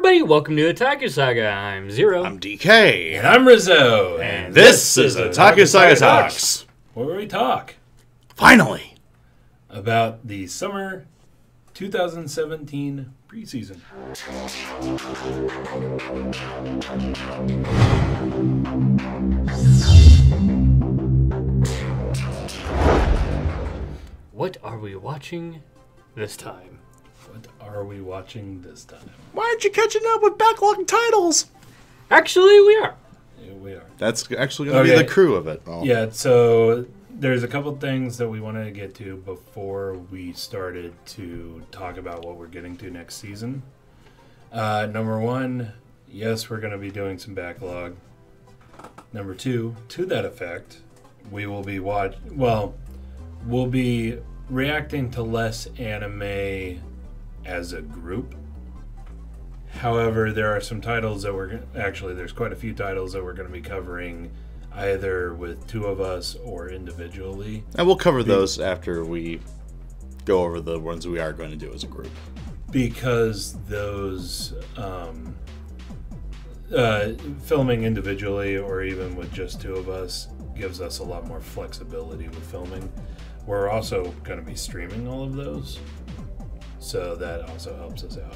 everybody, welcome to Otaku Saga. I'm Zero. I'm DK. And I'm Rizzo. And this is Otaku Saga Talks. Where we talk Finally. about the summer 2017 preseason. What are we watching this time? What are we watching this time? Why aren't you catching up with backlog titles? Actually, we are. Yeah, we are. That's actually going to be the crew of it. Oh. Yeah, so there's a couple things that we wanted to get to before we started to talk about what we're getting to next season. Number one, yes, we're going to be doing some backlog. Number two, to that effect, we will be we'll be reacting to less anime as a group. However, there are some titles that there's quite a few titles that we're going to be covering either with two of us or individually. And we'll cover those after we go over the ones we are going to do as a group. Because those filming individually or even with just two of us gives us a lot more flexibility with filming. We're also going to be streaming all of those, so that also helps us out.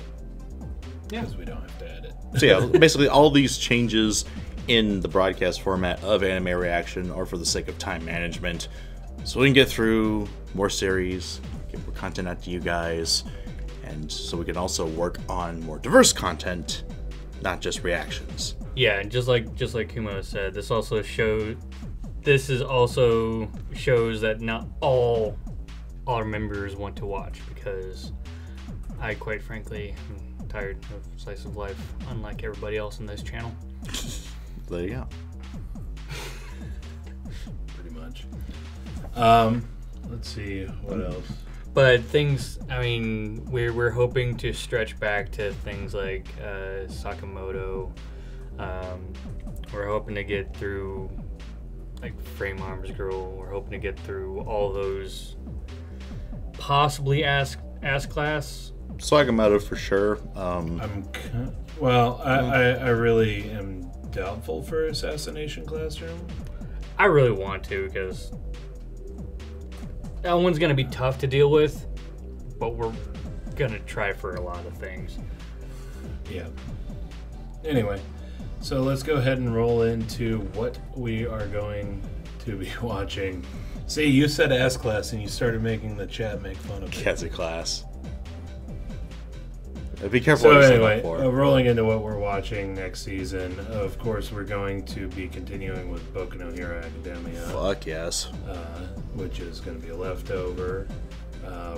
Because we don't have to edit. So yeah, basically all these changes in the broadcast format of anime reaction are for the sake of time management. So we can get through more series, get more content out to you guys, and so we can also work on more diverse content, not just reactions. Yeah, and just like Kumo said, this also shows that not all our members want to watch, because I quite frankly am tired of slice of life, unlike everybody else in this channel. There you go. Pretty much. Let's see what else. But things, I mean, we're hoping to stretch back to things like Sakamoto. We're hoping to get through like Frame Arms Girl. We're hoping to get through all those. Possibly Ask Class. Sakamoto for sure. I really am doubtful for Assassination Classroom. I really want to, because that one's going to be tough to deal with, but we're going to try for a lot of things. Yeah. Anyway, so let's go ahead and roll into what we are going to be watching. See, you said S Class and you started making the chat make fun of it. That's a class. Be careful. So anyway, rolling into what we're watching next season, of course, we're going to be continuing with Boku no Hero Academia. Fuck yes. Which is going to be a leftover.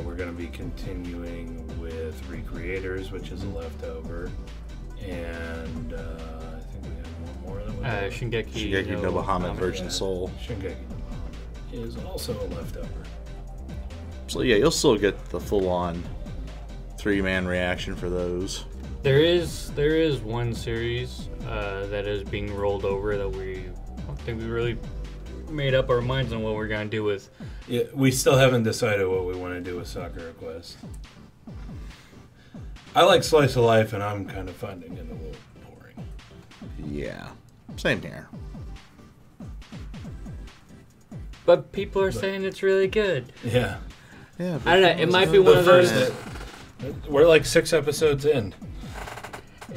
We're going to be continuing with Recreators, which is a leftover. And I think we have one more that we Shingeki no Bahamut Virgin Soul. Shingeki no Bahamut is also a leftover. So yeah, you'll still get the full-on 3-man reaction for those. There is one series that is being rolled over that I don't think we really made up our minds on what we're going to do with. Yeah, we still haven't decided what we want to do with Sakura Quest. I like Slice of Life, and I'm kind of finding it a little boring. Yeah, same here. But people are saying it's really good. Yeah. Yeah. I don't know. It might be one of those. We're like 6 episodes in.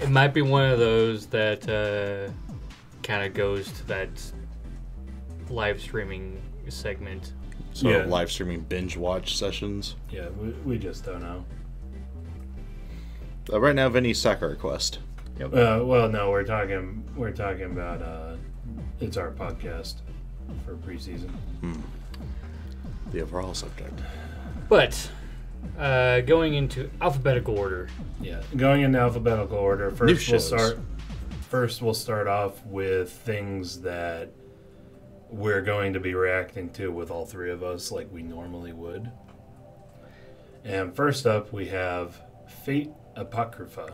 It might be one of those that kind of goes to that live streaming segment. So live streaming binge watch sessions. Yeah, we just don't know. Right now, Vinny's Sakura Quest. Yep. Well, no, we're talking about it's our podcast for preseason. The overall subject. But going into alphabetical order. Yeah, going into alphabetical order. First, shows. we'll start off with things that we're going to be reacting to with all three of us, like we normally would. And first up, we have Fate Apocrypha.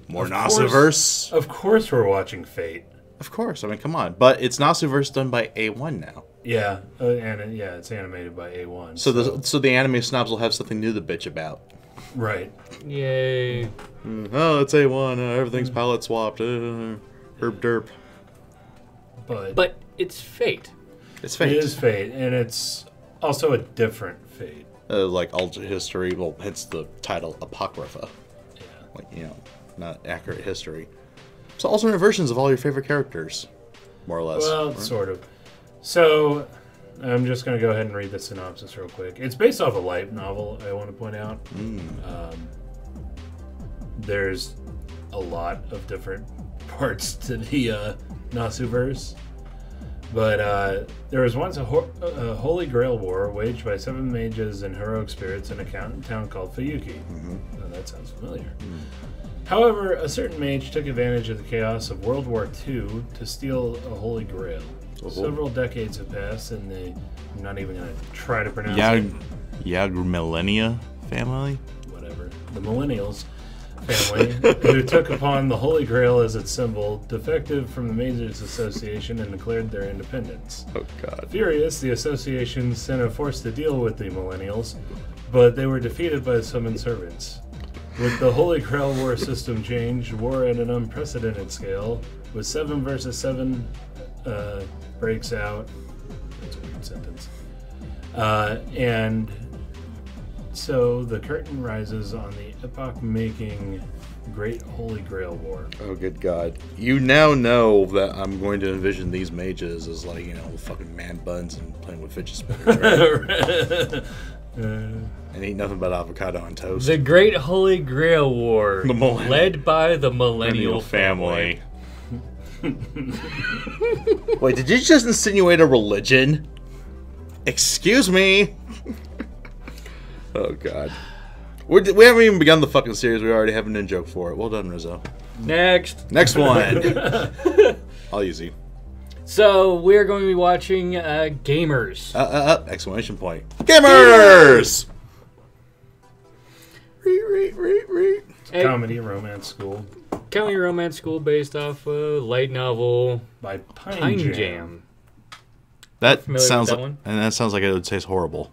More Nasuverse. Of course, we're watching Fate. Of course. I mean, come on. But it's Nasuverse done by A1 now. Yeah, it's animated by A1. So the anime snobs will have something new to bitch about. Right. Yay. Oh, it's A1. Everything's palette swapped. Herb derp. But it's Fate. It's Fate. It is Fate, and it's also a different Fate. Like alternate history. Well, hence the title Apocrypha. Yeah. Like, you know, not accurate history. So alternate versions of all your favorite characters, more or less. Well, right? sort of. So, I'm just going to go ahead and read the synopsis real quick. It's based off a light novel, I want to point out. There's a lot of different parts to the Nasuverse. But there was once a holy grail war waged by 7 mages and heroic spirits in a town called Fayuki. Oh, that sounds familiar. However, a certain mage took advantage of the chaos of World War II to steal a holy grail. Several decades have passed, and I'm not even going to try to pronounce it. Millennia family? Whatever. The Millennials family, who took upon the Holy Grail as its symbol, defected from the Mages Association and declared their independence. Oh, God. Furious, the association sent a force to deal with the Millennials, but they were defeated by the summoned servants. With the Holy Grail war system changed, war at an unprecedented scale, with 7 versus 7 breaks out. That's a weird sentence. And so the curtain rises on the epoch-making Great Holy Grail War. Oh, good God. You now know that I'm going to envision these mages as, like, you know, fucking man buns and playing with fidget spinners, right? And eat nothing but avocado on toast. The Great Holy Grail War, The led by the Millennial family. Wait, did you just insinuate a religion? Excuse me? Oh, God. We haven't even begun the fucking series. We already have an in-joke for it. Well done, Rizzo. Next. Next one. All easy. So, we're going to be watching Gamers. Exclamation point. Gamers! A Comedy romance school comedy romance school based off a light novel, by Pine Jam. That Familiar sounds with that like, one? and that sounds like it would taste horrible.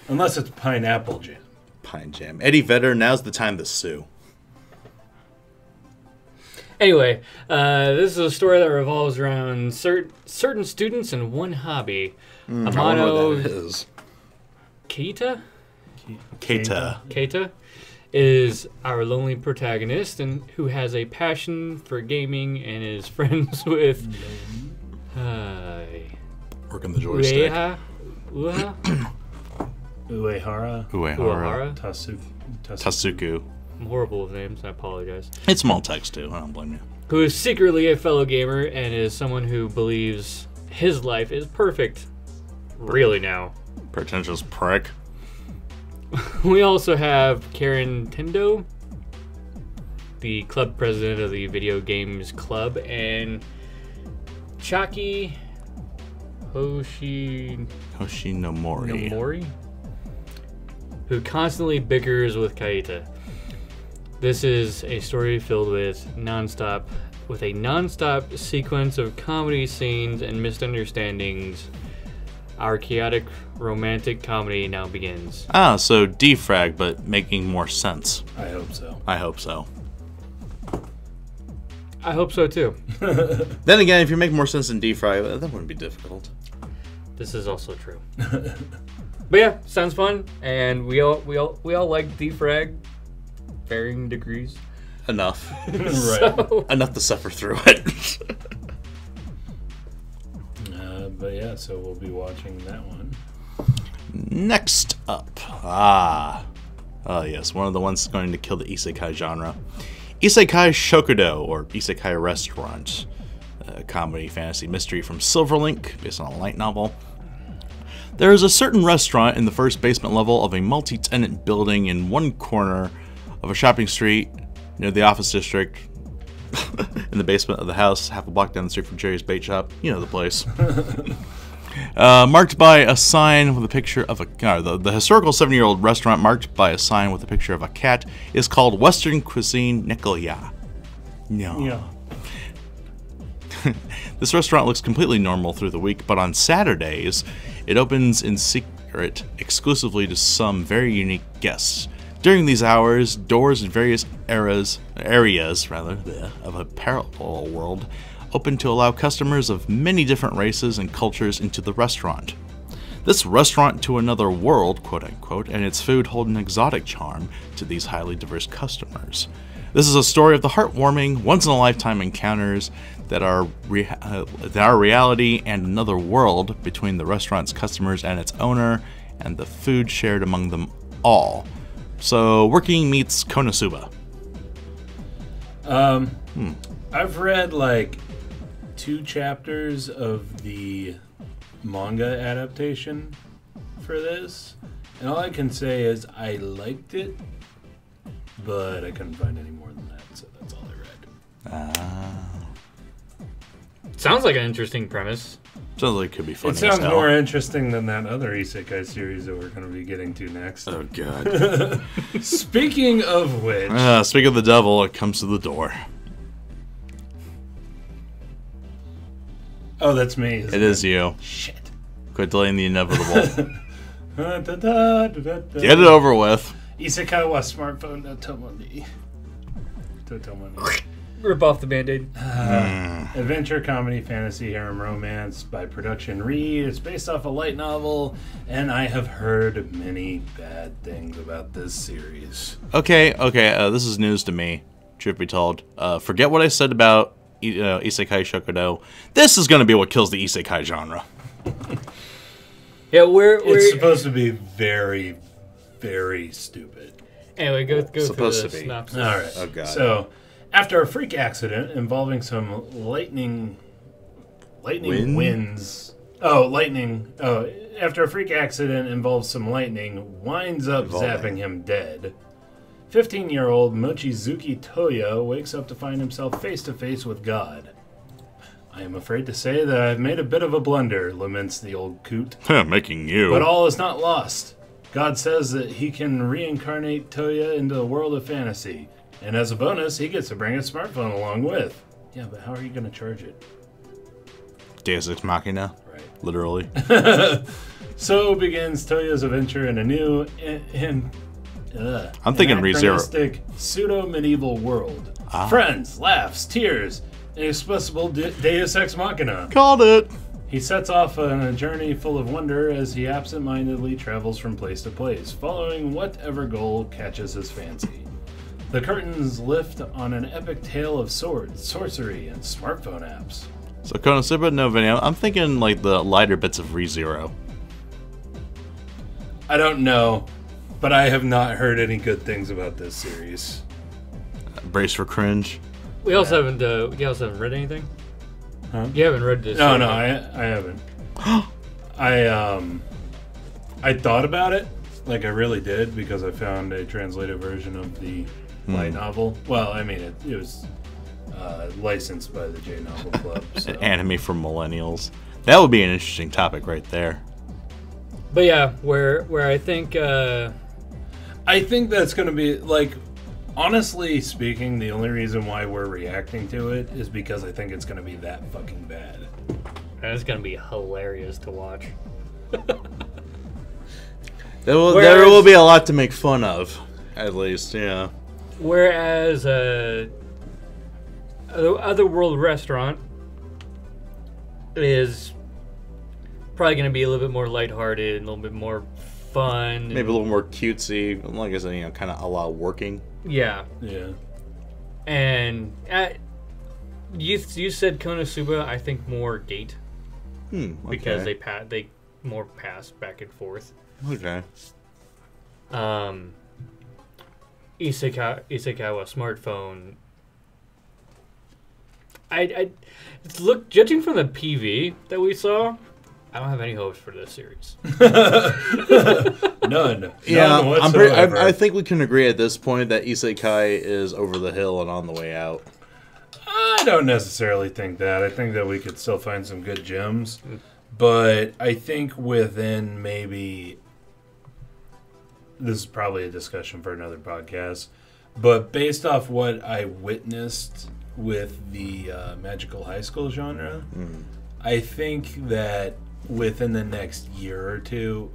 Unless it's pineapple jam. Pine Jam. Eddie Vedder, now's the time to sue. Anyway, this is a story that revolves around certain students and one hobby. I wonder what Amano that is. Keita? Keita. Is our lonely protagonist and who has a passion for gaming and is friends with Working the joystick. Uehara? Uehara. Tasuku. I'm horrible with names, I apologize. It's small text, too. I don't blame you. Who is secretly a fellow gamer and is someone who believes his life is perfect. Really now. Pretentious prick. We also have Karen Tendo, the club president of the Video Games Club, and Chaki Hoshinomori, who constantly bickers with Kaita. This is a story filled with a non-stop sequence of comedy scenes and misunderstandings. Our chaotic romantic comedy now begins. Ah, so defrag, but making more sense. I hope so. I hope so. I hope so too. Then again, if you make more sense than defrag, that wouldn't be difficult. This is also true. But yeah, sounds fun, and we all like defrag, varying degrees. Enough. Right. So, Enough to suffer through it. But yeah, so we'll be watching that one. Next up. Oh yes, one of the ones going to kill the isekai genre. Isekai Shokudo, or Isekai Restaurant. A comedy, fantasy, mystery from Silverlink, based on a light novel. There is a certain restaurant in the first basement level of a multi-tenant building in one corner of a shopping street near the office district. In the basement of the house, half a block down the street from Jerry's Bait Shop. You know the place. Marked by a sign with a picture of a... the historical 7-year-old restaurant marked by a sign with a picture of a cat is called Western Cuisine Nekoya. No. Yeah. This restaurant looks completely normal through the week, but on Saturdays, it opens in secret exclusively to some very unique guests. During these hours, doors in various areas of a parallel world open to allow customers of many different races and cultures into the restaurant. This restaurant to another world, quote-unquote, and its food hold an exotic charm to these highly diverse customers. This is a story of the heartwarming, once-in-a-lifetime encounters that are reality and another world between the restaurant's customers and its owner, and the food shared among them all. So, working meets Konosuba. I've read like 2 chapters of the manga adaptation for this, and all I can say is I liked it, but I couldn't find any more than that, so that's all I read. Sounds like an interesting premise. Sounds like it could be funny. It sounds more interesting than that other isekai series that we're going to be getting to next. Oh god. Speaking of which, speaking of the devil, it comes to the door. oh, that's me. It is you. Shit. Quit delaying the inevitable. Da, da, da, da, da. Get it over with. Isekai wa smartphone no tomoni. Totomoni. Rip off the Band-Aid. Adventure, comedy, fantasy, harem, romance by Production Reed. It's based off a light novel, and I have heard many bad things about this series. Okay, this is news to me, truth be told. Forget what I said about Isekai Shokudo. This is going to be what kills the Isekai genre. Yeah, we're It's supposed to be very, very stupid. Anyway, go through Supposed the to be. synopsis. All right. Oh, God. So, after a freak accident involving some lightning winds. After a freak accident involves some lightning, winds up zapping him dead. 15-year-old Mochizuki Toya wakes up to find himself face to face with God. I am afraid to say that I've made a bit of a blunder, laments the old coot. Making you. But all is not lost. God says that he can reincarnate Toya into the world of fantasy. And as a bonus, he gets to bring his smartphone along with. Yeah, but how are you going to charge it? Deus Ex Machina. Right. Literally. So begins Toya's adventure in a new I'm thinking ReZero. anachronistic pseudo-medieval world. Friends, laughs, tears, inexplicable Deus Ex Machina. Called it. He sets off on a journey full of wonder as he absent-mindedly travels from place to place, following whatever goal catches his fancy. The curtains lift on an epic tale of swords, sorcery, and smartphone apps. So Konosuba, no video. I'm thinking like the lighter bits of ReZero. I don't know, but I have not heard any good things about this series. Brace for cringe. We also haven't read anything. Huh? You haven't read this. No, yet. I haven't. I thought about it, like I really did, because I found a translated version of the light novel. Well, I mean, it was licensed by the J Novel Club. So. Anime for millennials. That would be an interesting topic right there. But yeah, where I think that's going to be, like, honestly speaking, the only reason why we're reacting to it is because I think it's going to be that fucking bad. it's gonna be hilarious to watch. There will be a lot to make fun of, at least, yeah. Whereas Otherworld Restaurant is probably going to be a little bit more lighthearted, a little bit more fun. Maybe a little more cutesy, like I said, kind of a lot working. Yeah. Yeah. And you said Konosuba, I think more Gate. Okay. Because they more pass back and forth. Okay. Isekai smartphone. Judging from the PV that we saw, I don't have any hopes for this series. None. Yeah, None whatsoever. I think we can agree at this point that Isekai is over the hill and on the way out. I don't necessarily think that. I think that we could still find some good gems. But I think within maybe... This is probably a discussion for another podcast. But based off what I witnessed with the magical high school genre, I think that within the next year or two,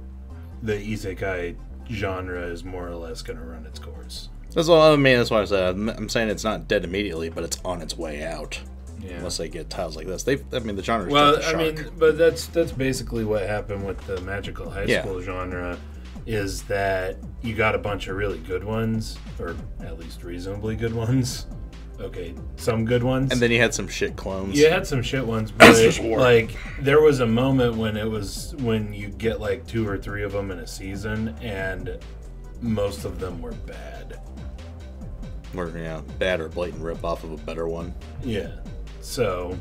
the isekai genre is more or less going to run its course. That's all I mean. That's why I said I'm saying it's not dead immediately, but it's on its way out. Yeah. Unless they get titles like this, the genre. Well, I mean, but that's basically what happened with the magical high school genre, is that you got a bunch of really good ones, or at least reasonably good ones. Okay, some good ones, and then you had some shit clones. You had some shit ones, but like there was a moment when you get like 2 or 3 of them in a season, and most of them were bad. Or bad or blatant rip off of a better one. Yeah. So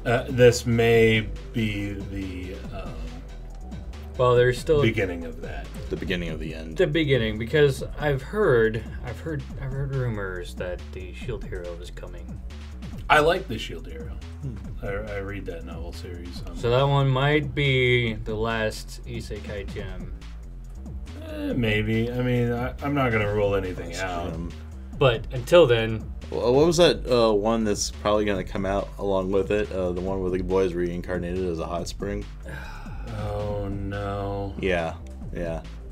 this may be the well, there's still beginning of that. The beginning of the end. The beginning, because I've heard rumors that the Shield Hero is coming. I like the Shield Hero. I read that novel series. So that one might be the last isekai gem. Maybe. I mean, I'm not gonna rule anything out. But until then, what was that one that's probably gonna come out along with it? The one where the boy is reincarnated as a hot spring. Oh no. Yeah.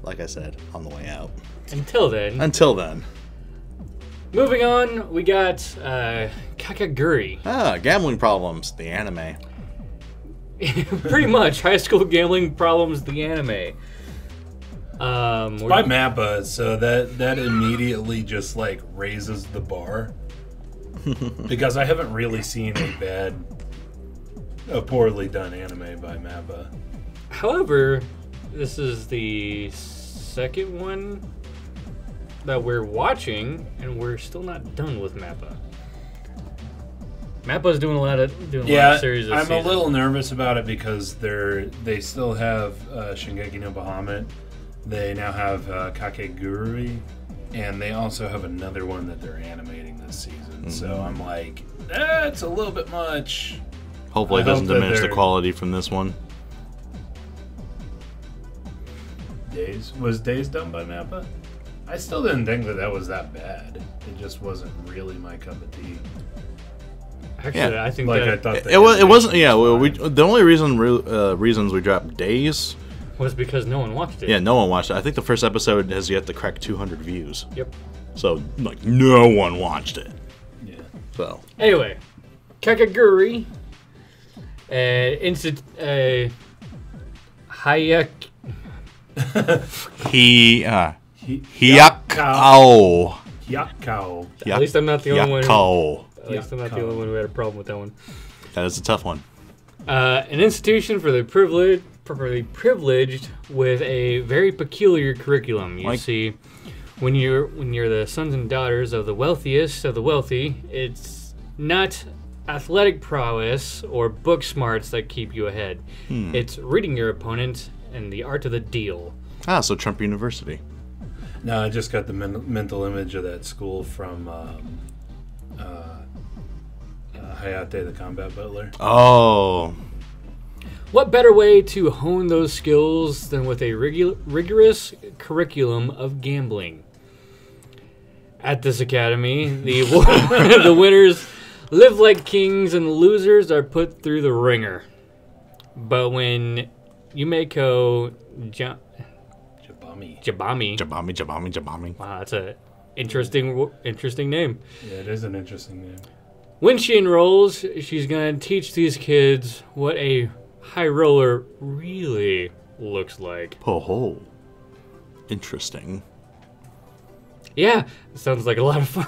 Like I said, on the way out. Until then. Moving on, we got Kakaguri. Gambling Problems, the anime. Pretty much, High School Gambling Problems, the anime. It's by Mappa, so that immediately just like raises the bar. Because I haven't really seen a poorly done anime by Mappa. However, this is the second one that we're watching, and we're still not done with Mappa. Mappa's doing a lot of series this season. I'm a little nervous about it because they still have Shingeki no Bahamut. They now have Kakegurui, and they also have another one that they're animating this season. Mm-hmm. So I'm like, it's a little bit much. Hopefully it doesn't diminish the quality from this one. Was Days done by Mappa? I still didn't think that was that bad. It just wasn't really my cup of tea. Actually, I think I thought it wasn't. Yeah, well, the only reasons we dropped Days was because no one watched it. Yeah, no one watched it. I think the first episode has yet to crack 200 views. Yep. So like no one watched it. Yeah. So anyway, Kakaguri, Hyakko. At least I'm not the only one. At least I'm not the only one who had a problem with that one. That is a tough one. An institution for the privileged with a very peculiar curriculum. You see, when you're the sons and daughters of the wealthiest of the wealthy, it's not athletic prowess or book smarts that keep you ahead. It's reading your opponent and the art of the deal. So Trump University. No, I just got the mental image of that school from Hayate the Combat Butler. Oh. What better way to hone those skills than with a rigorous curriculum of gambling? At this academy, the winners live like kings and the losers are put through the ringer. But when Yumeko Jabami. Wow, that's a interesting name. Yeah, it is an interesting name. When she enrolls, she's going to teach these kids what a high roller really looks like. Oh, interesting. Yeah, it sounds like a lot of fun.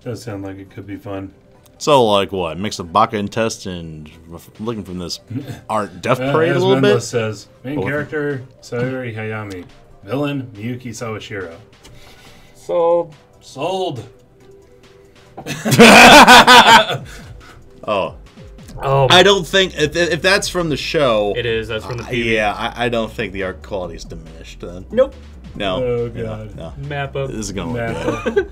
Does sound like it could be fun. So, like what? Mix of baka and test and looking from this art death parade a little Mendless bit? Says, main character, Sayori Hayami. Villain, Miyuki Sawashiro. Sold. Oh, I don't think if that's from the show. It is. That's from the TV. Yeah, I don't think the art quality is diminished then. Nope. No. Oh god. No. Mappa. This is gonna look good.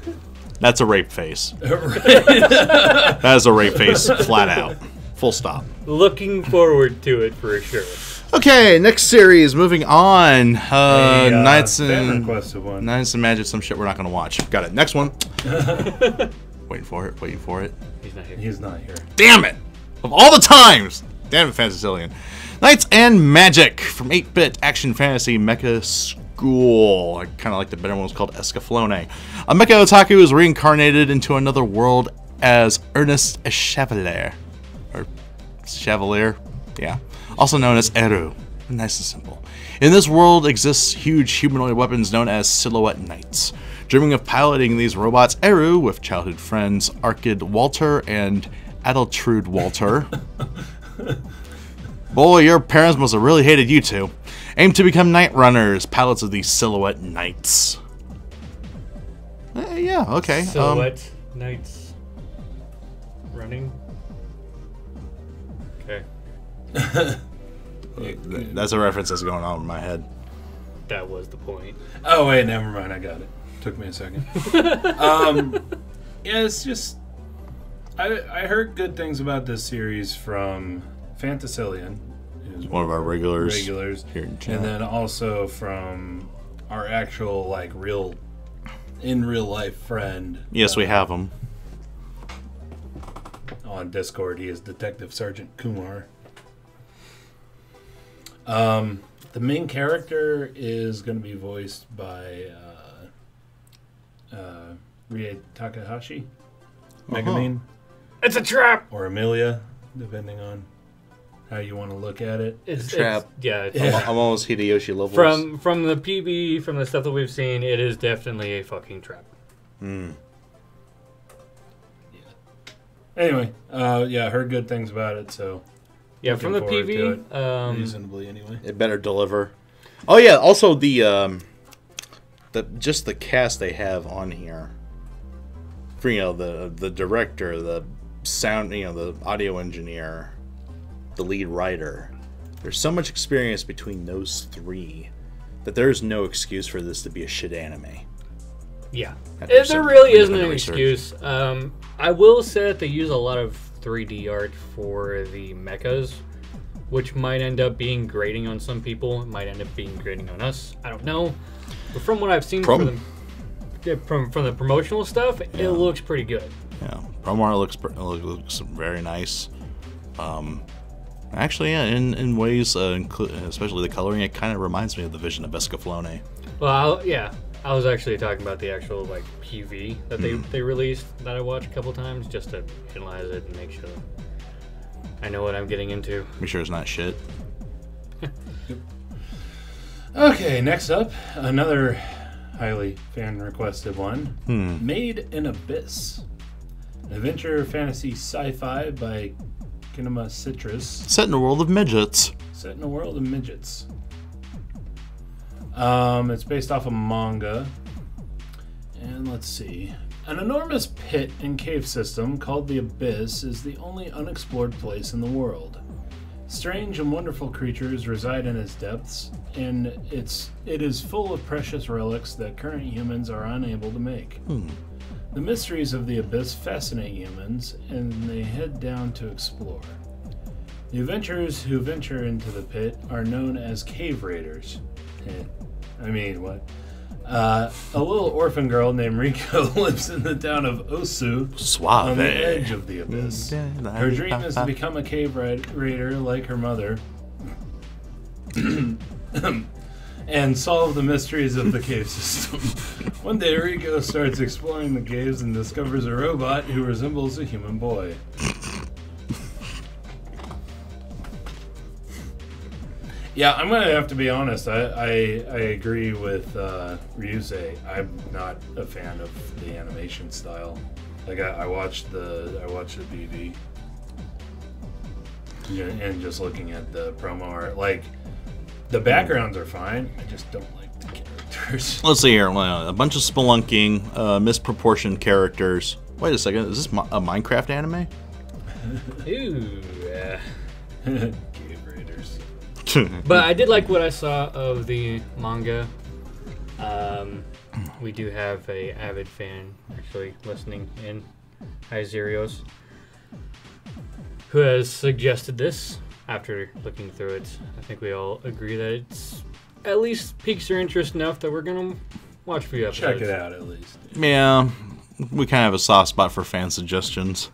That's a rape face. That is a rape face, flat out. Full stop. Looking forward to it for sure. Okay, next series. Moving on. Knights and Magic. Some shit we're not gonna watch. Got it. Next one. Waiting for it. He's not here. He's not here. Damn it! Of all the times! Damn it, Fantasilian. Knights and Magic from 8-bit action fantasy mecha school. I kind of like the better one. It's called Escaflowne. A mecha otaku is reincarnated into another world as Ernest Chevalier. Or Chevalier? Yeah. Also known as Eru. Nice and simple. In this world exists huge humanoid weapons known as Silhouette Knights. Dreaming of piloting these robots, Eru, with childhood friends Arkid Walter and Adeltrude Walter. Boy, your parents must have really hated you two. Aim to become Night Runners, pilots of these Silhouette Knights. Yeah, okay. Silhouette Knights running. Okay. That's a reference that's going on in my head. That was the point. Oh wait, never mind. I got it. Took me a second. Yeah, it's just I heard good things about this series from Fantasillion, who's One of our regulars here in chat, and then also from our actual real life friend. Yes, we have him on Discord. He is Detective Sergeant Kumar. The main character is going to be voiced by Rie Takahashi, Megumin. It's a trap! Or Amelia, depending on how you want to look at it. It's trap. I'm almost Hideyoshi levels. From the PB, from the stuff that we've seen, it is definitely a fucking trap. Yeah. Anyway, I heard good things about it, so yeah, from the PV, reasonably anyway. It better deliver. Oh yeah, also the cast they have on here. For the director, the sound, the audio engineer, the lead writer. There's so much experience between those three that there's no excuse for this to be a shit anime. Yeah, there really isn't an excuse. I will say that they use a lot of 3D art for the mechas, which might end up being grating on some people. It might end up being grating on us. I don't know. But from what I've seen from the promotional stuff, it looks pretty good. Yeah, promo art looks very nice. Actually, yeah, in ways, especially the coloring, it kind of reminds me of the vision of Escaflowne. Well, I was actually talking about the actual PV that they released that I watched a couple times just to analyze it and make sure I know what I'm getting into. Make sure it's not shit. Okay, next up, another highly fan-requested one. Made in Abyss. An adventure fantasy sci-fi by Kinema Citrus. Set in a world of midgets. It's based off a manga. And let's see. An enormous pit and cave system called the Abyss is the only unexplored place in the world. Strange and wonderful creatures reside in its depths, and it is full of precious relics that current humans are unable to make. The mysteries of the Abyss fascinate humans, and they head down to explore. The adventurers who venture into the pit are known as cave raiders. I mean, what? A little orphan girl named Riko lives in the town of Osu, Suave. on the edge of the abyss. Her dream is to become a cave raider like her mother and solve the mysteries of the cave system. One day, Riko starts exploring the caves and discovers a robot who resembles a human boy. Yeah, I'm going to have to be honest. I agree with Ryusei. I'm not a fan of the animation style. I watched the BV. Yeah, and just looking at the promo art, the backgrounds are fine. I just don't like the characters. Let's see here. A bunch of spelunking, misproportioned characters. Wait a second. Is this a Minecraft anime? Ooh, yeah. Cave Raiders. But I did like what I saw of the manga. We do have a avid fan actually listening in, Hi Zerios, who has suggested this after looking through it. I think we all agree that it's at least piques your interest enough that we're going to watch a few episodes. Check it out at least. Yeah, we kind of have a soft spot for fan suggestions.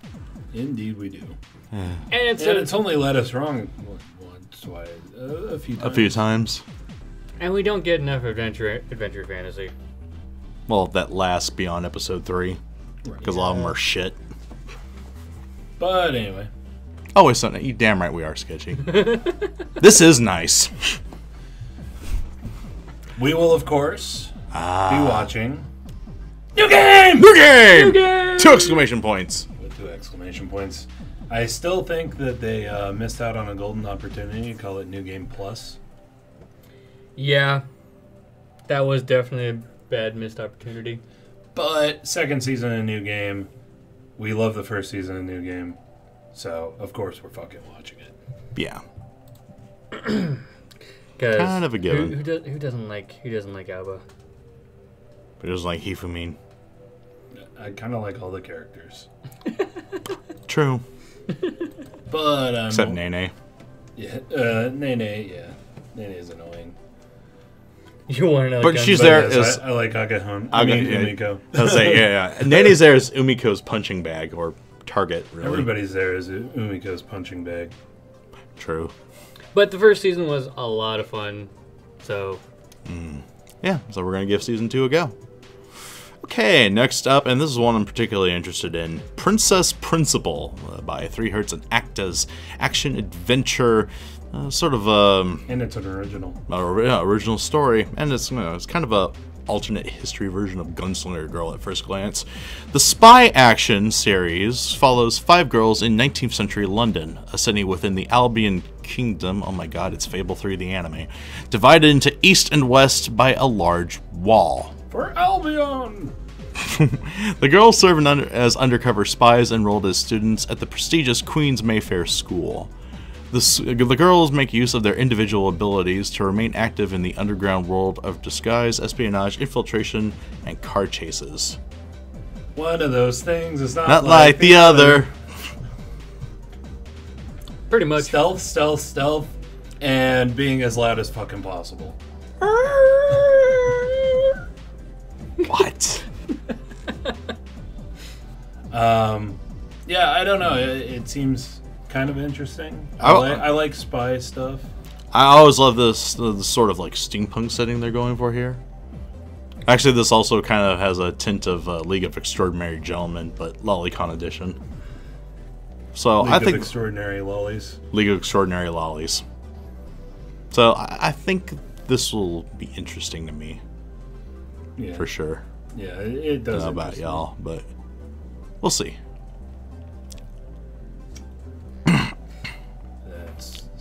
Indeed we do. And it's only led us wrong once. twice, a few times. A few times. And we don't get enough adventure fantasy. Well, that lasts beyond episode 3. Because a lot of them are shit. But anyway. Oh, wait, son, you damn right we are sketchy. This is nice. We will, of course, be watching New game! New game! New game! 2 exclamation points. with 2 exclamation points. I still think that they missed out on a golden opportunity to call it New Game Plus. Yeah. That was definitely a bad missed opportunity. But second season of New Game, we love the first season of New Game, so of course we're fucking watching it. Yeah. Kind of a given. Who doesn't like Alba? But it was like Hifumin. I kind of like all the characters, True. but Except Nene. Yeah, Nene. Yeah, Nene is annoying. You want to know? But she's there Yes, as I like Agahon. I mean Umiko. I was saying, yeah. Nene's there as Umiko's punching bag or target. Really. Everybody's there as Umiko's punching bag. True. But the first season was a lot of fun, so Yeah, so we're going to give season 2 a go. Okay, next up, and this is one I'm particularly interested in, Princess Principal by 3 Hertz and Acta's action-adventure, sort of And it's an original. original story, and it's kind of a alternate history version of Gunslinger Girl at first glance. The spy action series follows 5 girls in 19th century London, a city within the Albion Kingdom, oh my god, it's Fable 3 the anime, divided into east and west by a large wall. For Albion! The girls serve as undercover spies enrolled as students at the prestigious Queen's Mayfair School. The girls make use of their individual abilities to remain active in the underground world of disguise, espionage, infiltration, and car chases. One of those things is Not like the other. pretty much. Stealth, and being as loud as fucking possible. What? Yeah, I don't know. It seems kind of interesting. I I like spy stuff. I always love this the sort of like steampunk setting they're going for here. Actually, this also kind of has a tint of League of Extraordinary Gentlemen, but Lolicon edition. So I think Extraordinary Lollies. League of Extraordinary Lollies. So I think this will be interesting to me. Yeah, For sure. Yeah, it does. I don't know about y'all, but we'll see.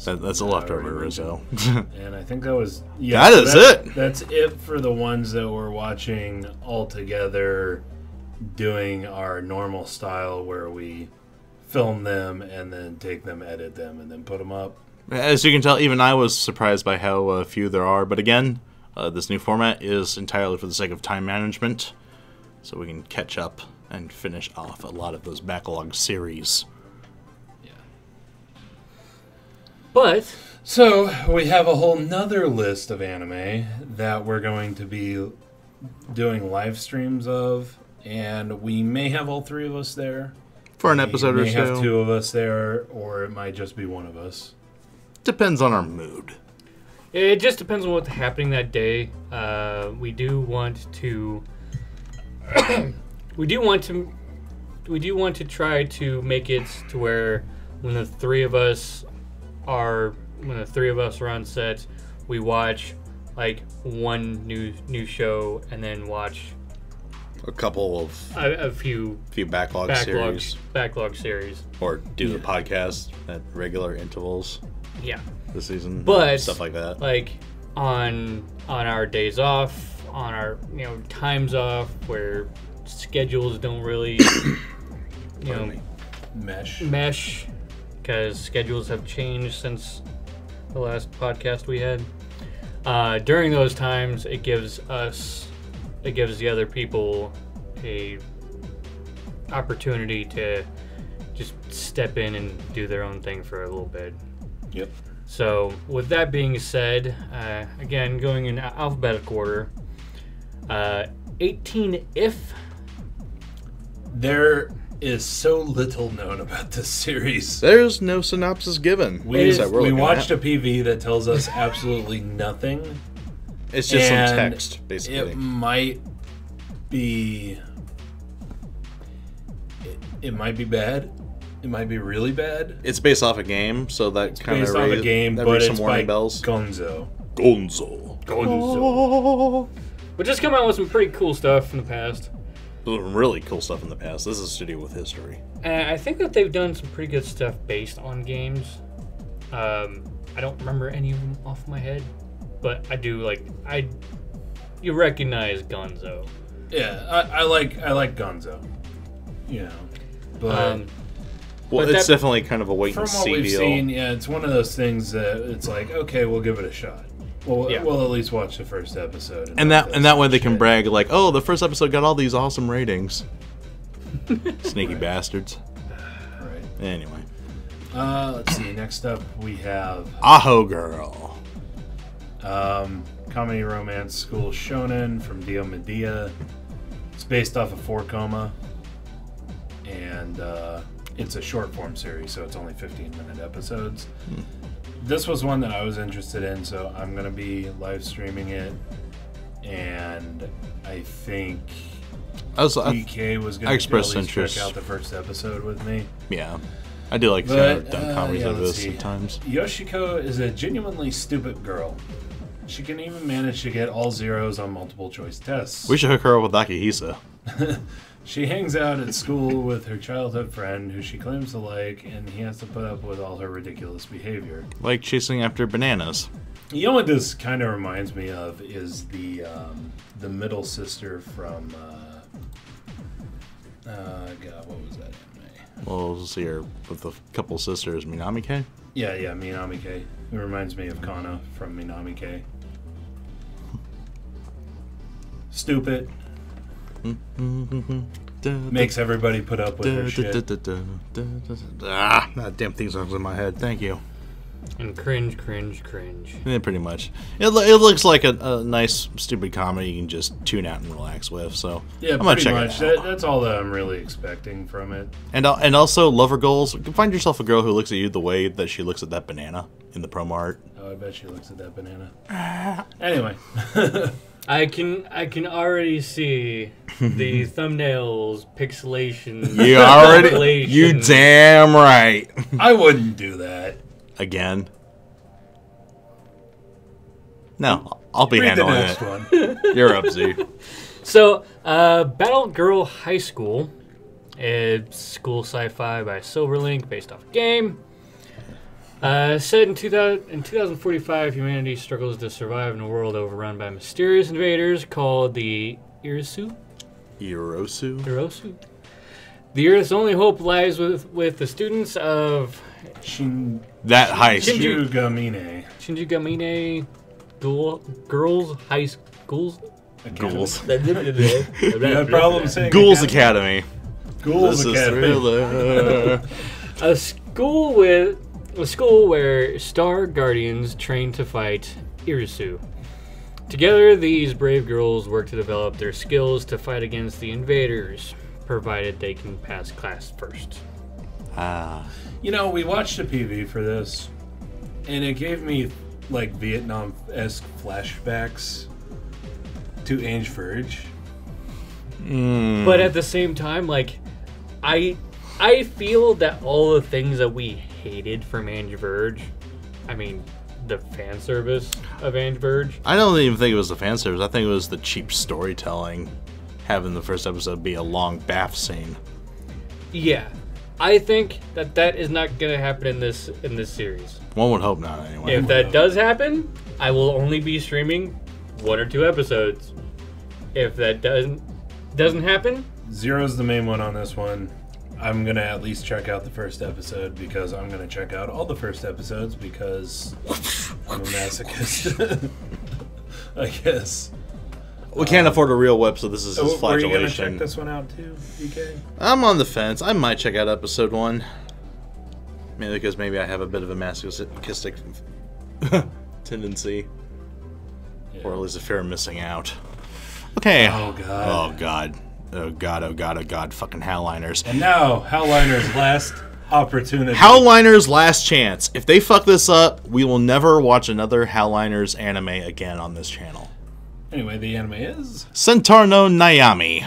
That's a leftover, Rizzo. And I think that was... That is it! That's it for the ones that we're watching all together, doing our normal style where we film them and then take them, edit them, and then put them up. As you can tell, even I was surprised by how few there are. But again, this new format is entirely for the sake of time management, so we can catch up and finish off a lot of those backlog series. But So we have a whole nother list of anime that we're going to be doing live streams of, and we may have all 3 of us there. For an episode or We may so. have 2 of us there, or it might just be one of us. Depends on our mood. it just depends on what's happening that day. We do want to. we do want to try to make it to where when the 3 of us are on set, we watch like one new show and then watch A couple of a few backlog series. backlog series. Or do the podcast at regular intervals Yeah, this season. but stuff like that. Like on our days off, on our times off where schedules don't really mesh because schedules have changed since the last podcast we had. During those times, it gives the other people a opportunity to just step in and do their own thing for a little bit. Yep. So, with that being said, again, going in alphabetic order, 18 if. There is so little known about this series. There's no synopsis given. We watched a PV that tells us absolutely nothing. It's just some text, basically. It might be... It might be bad. It might be really bad. It's based off a game, so that kind of based off a game, but it's by bells. Gonzo. But just come out with some pretty cool stuff in the past. Really cool stuff in the past. This is a studio with history. I think that they've done some pretty good stuff based on games. I don't remember any of them off my head, but I do you recognize Gonzo. Yeah, I like Gonzo. You know, but well, it's definitely kind of a wait and see deal. From what we've seen, yeah, it's one of those things that it's like, okay, we'll give it a shot. We'll at least watch the first episode. And that way they can brag like, oh, the first episode got all these awesome ratings. Sneaky bastards. Right. Anyway. Let's see. Next up, we have Ajo Girl. Comedy romance school shonen from Dio Medea. It's based off of 4-Koma. And it's a short form series, so it's only 15-minute episodes. This was one that I was interested in, so I'm going to be live streaming it. And I think DK was going to at least check out the first episode with me. Yeah. I do like dumb comedies like this sometimes. Yoshiko is a genuinely stupid girl. She can even manage to get all zeros on multiple choice tests. We should hook her up with Akihisa. She hangs out at school with her childhood friend, who she claims to like, and he has to put up with all her ridiculous behavior. Like chasing after bananas. You know what this kind of reminds me of is the middle sister from... God, what was that anime? Well, let's see here. With a couple sisters, Minamike? Yeah, Minamike. It reminds me of Kana from Minamike. Stupid. Makes everybody put up with her shit. That damn thing songs in my head. Thank you. And cringe. Yeah, pretty much. It looks like a nice, stupid comedy you can just tune out and relax with. So yeah, I'm gonna pretty check much. it out. That's all that I'm really expecting from it. And also, lover goals. Find yourself a girl who looks at you the way that she looks at that banana in the promo art. Oh, I bet she looks at that banana. Anyway. I can already see the thumbnails pixelation. You damn right. I wouldn't do that. Again. No, I'll be handling the next it. One. You're up, Z. So, Battle Girl High School. It's school sci-fi by Silverlink, based off a game. Set in 2045, humanity struggles to survive in a world overrun by mysterious invaders called the Irisu. The Earth's only hope lies with the students of that high school. Shinjugamine Girls High Schools. Ghouls. You had problems saying Ghouls Academy. Ghouls Academy. A school where Star Guardians train to fight Irisu. Together, these brave girls work to develop their skills to fight against the invaders, provided they can pass class first. You know, we watched a PV for this, and it gave me, like, Vietnam-esque flashbacks to Ange Verge. But at the same time, like, I feel that all the things that we hated from Ange Verge, I mean, the fan service of Ange Verge. I don't even think it was the fan service. I think it was the cheap storytelling, having the first episode be a long bath scene. Yeah, I think that is not going to happen in this series. One would hope not, anyway. If that does happen, I will only be streaming 1 or 2 episodes. If that doesn't happen, Zero's the main one on this one. I'm going to at least check out the first episode because I'm going to check out all the first episodes because I'm a masochist. I guess. We can't afford a real web, so this is his flagellation. Are you going to check this one out too, DK? I'm on the fence. I might check out episode 1. Maybe because maybe I have a bit of a masochistic tendency. Yeah. Or at least a fear of missing out. Okay. Oh, God. Oh, God. Oh god, fucking Howliners. And now, Howliner's last opportunity. Howliner's last chance. If they fuck this up, we will never watch another Howliner's anime again on this channel. Anyway, the anime is... Centaur no Nayami.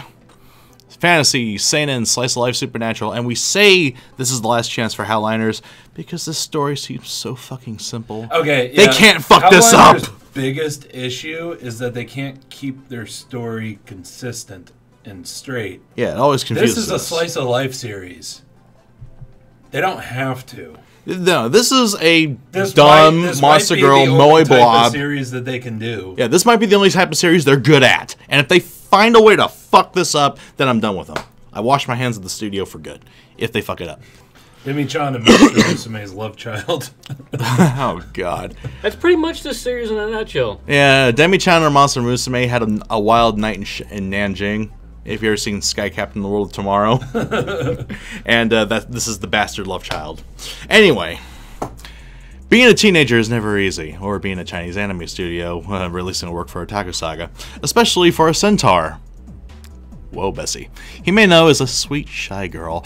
Fantasy, seinen, slice of life, supernatural, and we say this is the last chance for Howliners because this story seems so fucking simple. Okay, yeah. They can't fuck this up. Biggest issue is that they can't keep their story consistent and straight. Yeah, it always confuses us. This is a slice of life series. They don't have to. No, this is a dumb Monster Girl Moe Blob series that they can do. Yeah, this might be the only type of series they're good at. And if they find a way to fuck this up, then I'm done with them. I wash my hands at the studio for good. If they fuck it up. Demi-chan and Mr. Musume's love child. Oh, God. That's pretty much the series in a nutshell. Yeah, Demi-chan or Monster Musume had a wild night in Nanjing. If you've ever seen Sky Captain the World of Tomorrow. And this is the bastard love child. Anyway, being a teenager is never easy, or being a Chinese anime studio releasing a work for Otaku Saga, especially for a centaur. Whoa, Bessie. Himeno is a sweet, shy girl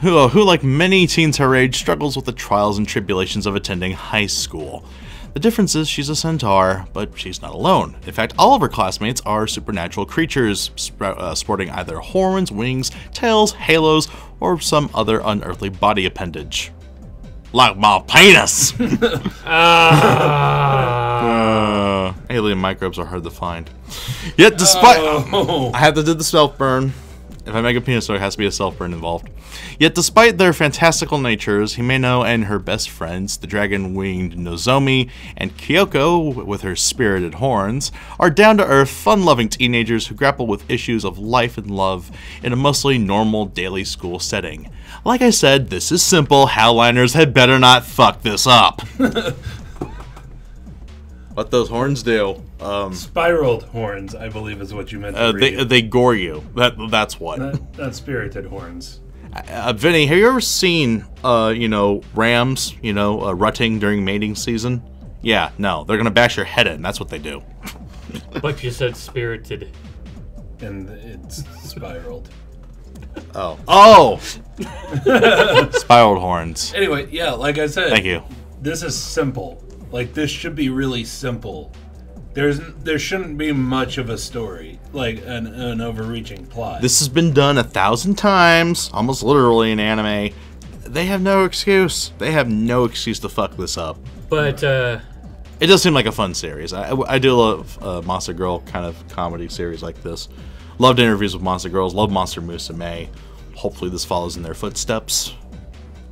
who, like many teens her age, struggles with the trials and tribulations of attending high school. The difference is she's a centaur, but she's not alone. In fact, all of her classmates are supernatural creatures, sporting either horns, wings, tails, halos, or some other unearthly body appendage. Like my penis! Alien microbes are hard to find. Yet despite... I had to do the self-burn. If I make a penis, there has to be a self-burn involved. Yet despite their fantastical natures, Himeno and her best friends, the dragon-winged Nozomi, and Kyoko, with her spirited horns, are down-to-earth, fun-loving teenagers who grapple with issues of life and love in a mostly normal daily school setting. Like I said, this is simple. Howliners had better not fuck this up. What those horns do. Spiraled horns, I believe, is what you meant to read. They gore you. That's what. Not spirited horns. Vinny, have you ever seen, rams, rutting during mating season? Yeah, no. They're going to bash your head in. That's what they do. But you said spirited. And it's spiraled. Oh! Spiraled horns. Anyway, yeah, like I said. Thank you. This is simple. Like, this should be really simple. There shouldn't be much of a story, like an overreaching plot. This has been done 1,000 times, almost literally in anime. They have no excuse. They have no excuse to fuck this up. But, it does seem like a fun series. I do love Monster Girl kind of comedy series like this. Loved interviews with Monster Girls. Love Monster Musume. Hopefully this follows in their footsteps.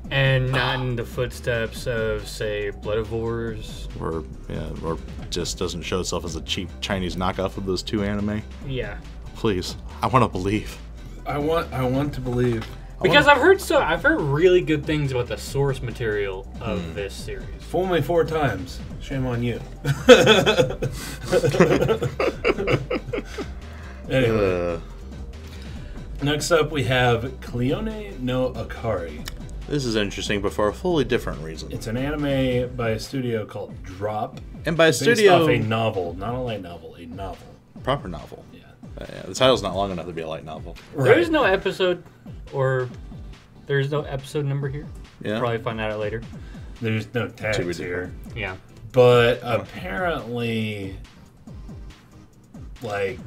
And not in the footsteps of, say, Bloodivores. Or just doesn't show itself as a cheap Chinese knockoff of those two anime. Yeah. Please, I want to believe. I want to believe. Because I've heard really good things about the source material of this series. Fool me 4 times. Shame on you. Anyway. Next up we have Cleon no Akari. This is interesting, but for a fully different reason. It's an anime by a studio called Drop. And by a based studio... off a novel. Not a light novel, a novel. Proper novel. Yeah. The title's not long enough to be a light novel. Right. There's no episode number here. Yeah. We'll probably find that out later. There's no tags here. Yeah. But apparently, like,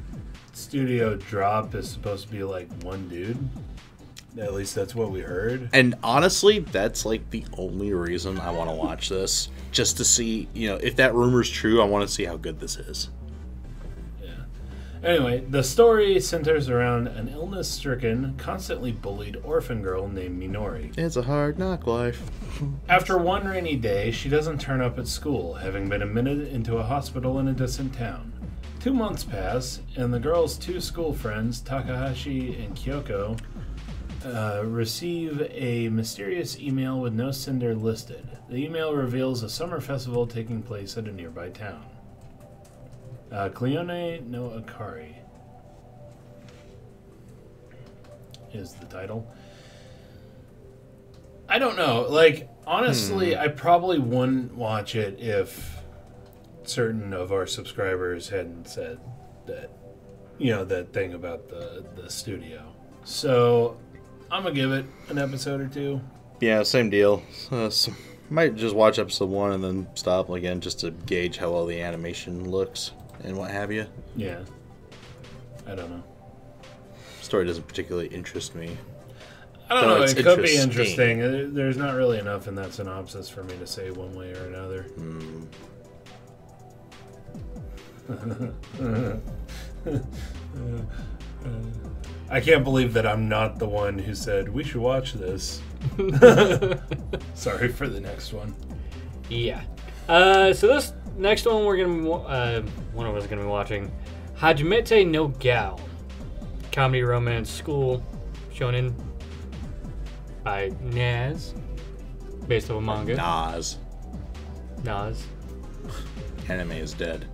Studio Drop is supposed to be like one dude. At least that's what we heard. And honestly, that's like the only reason I want to watch this. Just to see, if that rumor's true, I want to see how good this is. Yeah. Anyway, the story centers around an illness-stricken, constantly bullied orphan girl named Minori. It's a hard knock life. After one rainy day, she doesn't turn up at school, having been admitted into a hospital in a distant town. 2 months pass, and the girl's 2 school friends, Takahashi and Kyoko, receive a mysterious email with no sender listed. The email reveals a summer festival taking place at a nearby town. Cleon no Akari is the title. I don't know. Like, honestly, I probably wouldn't watch it if certain of our subscribers hadn't said that that thing about the studio. So I'm gonna give it an episode or two. Yeah, same deal. Might just watch episode 1 and then stop again just to gauge how well the animation looks and what have you. Yeah. I don't know. Story doesn't particularly interest me. I don't know. It could be interesting. There's not really enough in that synopsis for me to say one way or another. I can't believe that I'm not the one who said we should watch this. Sorry for the next one. Yeah. So this next one we're gonna one of us is gonna be watching, Hajimete no Gal, comedy romance school shonen by Naz, based on a manga. Nas. Anime is dead.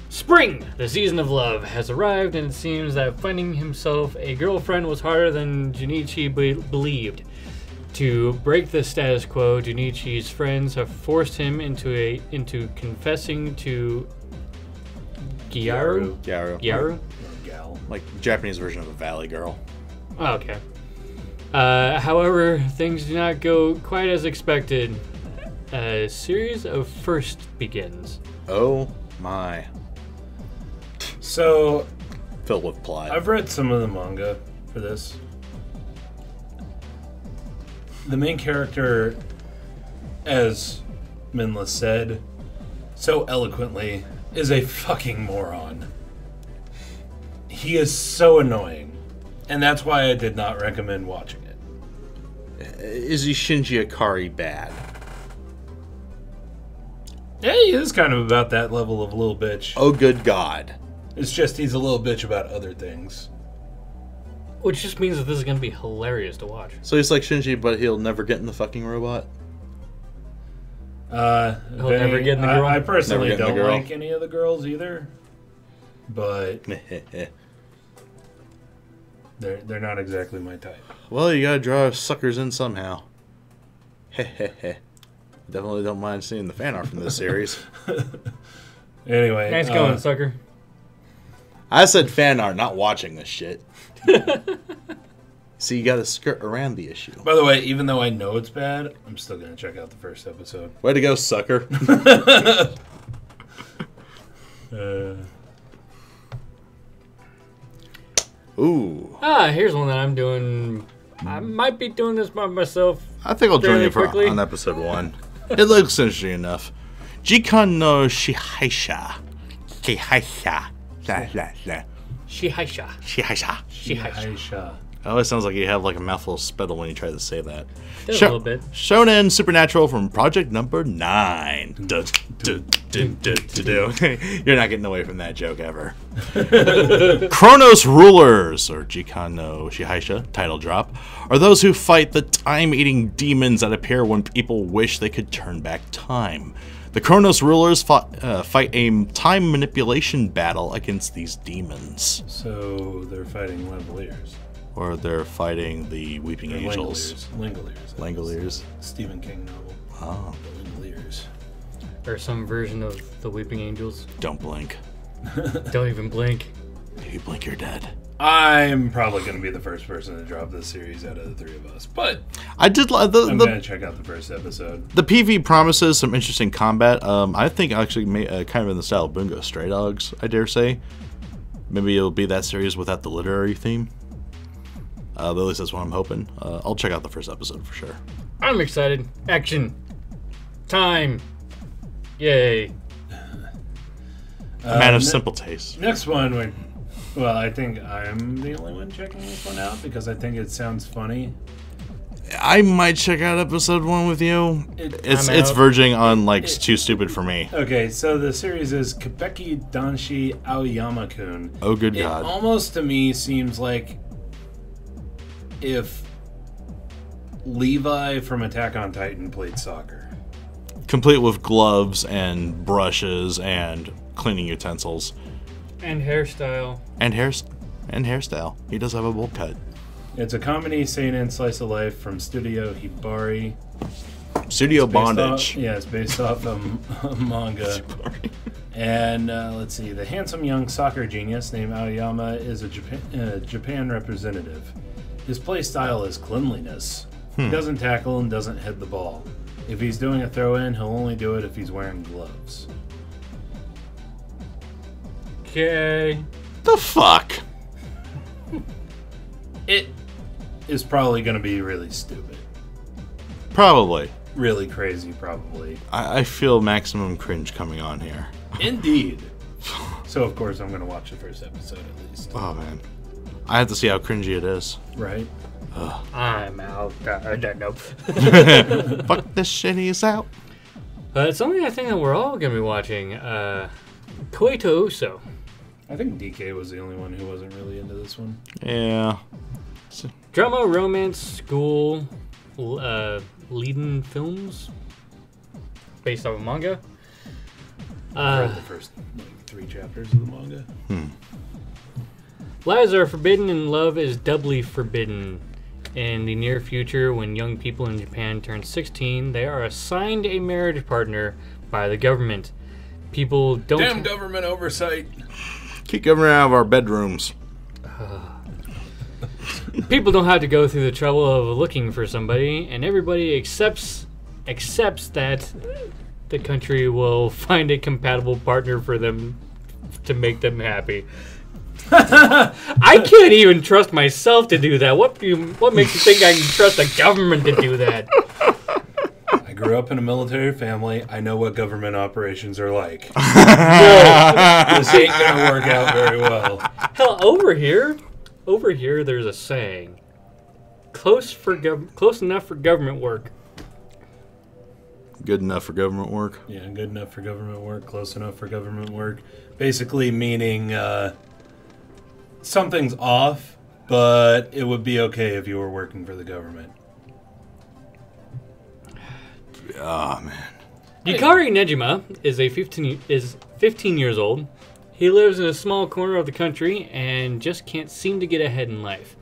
Spring, the season of love, has arrived, and it seems that finding himself a girlfriend was harder than Junichi believed. To break the status quo, Junichi's friends have forced him into confessing to Gyaru. Gal. Like Japanese version of a Valley Girl. Oh, okay. However, things do not go quite as expected. A series of first begins. Oh my. So, Filled with plot. I've read some of the manga for this. The main character, as Minla said so eloquently, is a fucking moron. He is so annoying. And that's why I did not recommend watching it. Is he Shinji Akari bad? Yeah, he is kind of about that level of little bitch. Oh, good God. It's just he's a little bitch about other things. Which just means that this is going to be hilarious to watch. So he's like Shinji, but he'll never get in the fucking robot? He'll never get in the girl? I personally Never get in don't the girl. like any of the girls either. But they're not exactly my type. Well, you gotta draw suckers in somehow. Definitely don't mind seeing the fan art from this series. Anyway. Nice going, sucker. I said fan art, not watching this shit. So you gotta skirt around the issue. By the way, even though I know it's bad, I'm still gonna check out the first episode. Way to go, sucker. Ooh. Here's one that I'm doing. I might be doing this by myself. I think I'll join Fairly you for, quickly. on episode 1. It looks interesting enough. Jikan no Shihaisha. Shihaisha. Shihaisha. Shihaisha. Aisha. It always sounds like you have like a mouthful of spittle when you try to say that. Does a little bit. Shonen Supernatural from Project Number 9. You're not getting away from that joke ever. Cronos Rulers, or Jikan no Shihaisha, title drop, are those who fight the time-eating demons that appear when people wish they could turn back time. The Cronos Rulers fight a time manipulation battle against these demons. So they're fighting Langoliers. Or they're fighting the Weeping Angels. Langoliers. Stephen King novel. Oh. The Langoliers. Or some version of the Weeping Angels. Don't blink. Don't even blink. If you blink, you're dead. I'm probably going to be the first person to drop this series out of the three of us, but I did like I'm going to check out the first episode. The PV promises some interesting combat. I think actually kind of in the style of Bungo Stray Dogs, I dare say. Maybe it'll be that series without the literary theme. At least that's what I'm hoping. I'll check out the first episode for sure. I'm excited. Action. Time. Yay. A man of simple taste. Next one, well, I think I'm the only one checking this one out because I think it sounds funny. I might check out episode 1 with you. It's verging on like too stupid for me. Okay, so the series is Quebec Danshi Aoyama-kun. Oh, good God. It almost to me seems like if Levi from Attack on Titan played soccer. Complete with gloves and brushes and cleaning utensils. And hairstyle. And hairstyle. He does have a bowl cut. It's a comedy seinen slice of life from Studio Hibari. Studio Bondage. It's based off a manga. And let's see, the handsome young soccer genius named Aoyama is a Japan representative. His play style is cleanliness. He doesn't tackle and doesn't head the ball. If he's doing a throw-in, he'll only do it if he's wearing gloves. Okay. The fuck? It is probably going to be really stupid. Probably. Really crazy, probably. I feel maximum cringe coming on here. Indeed. So, of course, I'm going to watch the first episode at least. Oh, man. I have to see how cringy it is. Right? I'm out. Nope. Fuck this shit, he's out. It's only a thing that we're all going to be watching. Koito Uso. I think DK was the only one who wasn't really into this one. Yeah. Drama, romance, school, leading films. Based off of manga. I read the first 3 chapters of the manga. Lies are forbidden and love is doubly forbidden. In the near future, when young people in Japan turn 16, they are assigned a marriage partner by the government. People don't... Damn government oversight! Keep government out of our bedrooms. People don't have to go through the trouble of looking for somebody, and everybody accepts that the country will find a compatible partner for them to make them happy. I can't even trust myself to do that. What makes you think I can trust the government to do that? I grew up in a military family. I know what government operations are like. This ain't gonna work out very well. Hell, over here, there's a saying: close enough for government work. Good enough for government work? Yeah, good enough for government work, close enough for government work. Basically meaning something's off, but it would be okay if you were working for the government. Oh, man. Yukari Nejima is 15 years old. He lives in a small corner of the country and just can't seem to get ahead in life.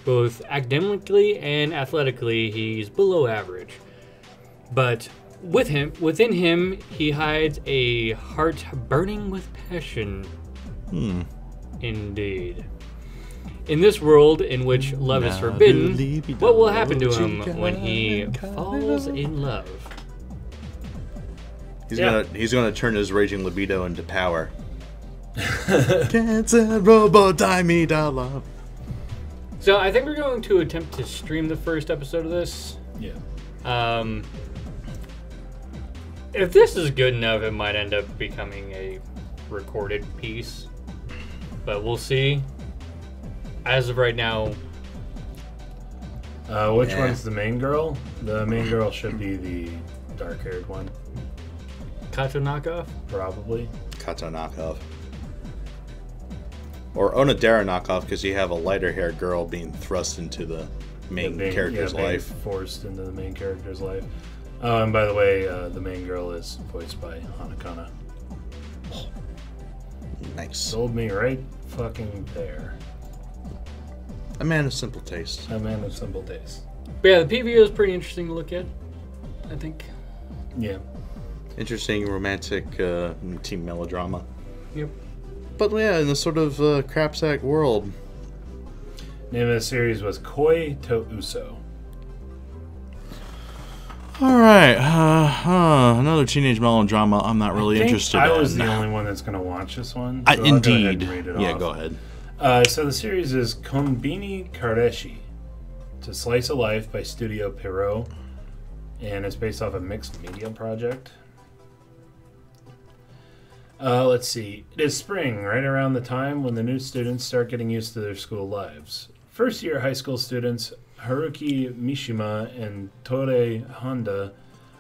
Both academically and athletically, he's below average. But within him, he hides a heart burning with passion. Indeed. In this world in which love is forbidden, what will happen to him when he falls in love? He's gonna turn his raging libido into power. Cancer Robo Taino love. So I think we're going to attempt to stream the first episode of this. Yeah. If this is good enough, it might end up becoming a recorded piece. But we'll see. As of right now... which one's the main girl? The main girl should be the dark-haired one. Kato knockoff? Probably. Kato knockoff. Or Onodera knockoff, because you have a lighter-haired girl being thrust into the main character's life. Forced into the main character's life. Oh, and by the way, the main girl is voiced by Hanakana. Nice. Sold me right fucking there. A man of simple taste. A man of simple taste. But yeah, the PVO is pretty interesting to look at, I think. Yeah. Interesting romantic teen melodrama. Yep. But yeah, in the sort of crapsack world. Name of the series was Koi to Uso. Alright, another teenage melodrama I'm not really interested in. I was the only one that's going to watch this one. So indeed. I'll go ahead and read it Yeah, off. go ahead. So the series is Konbini Kareshi. It's a slice of life by Studio Pierrot. And it's based off a mixed media project. Let's see. It is spring, right around the time when the new students start getting used to their school lives. First year high school students Haruki Mishima and Tore Honda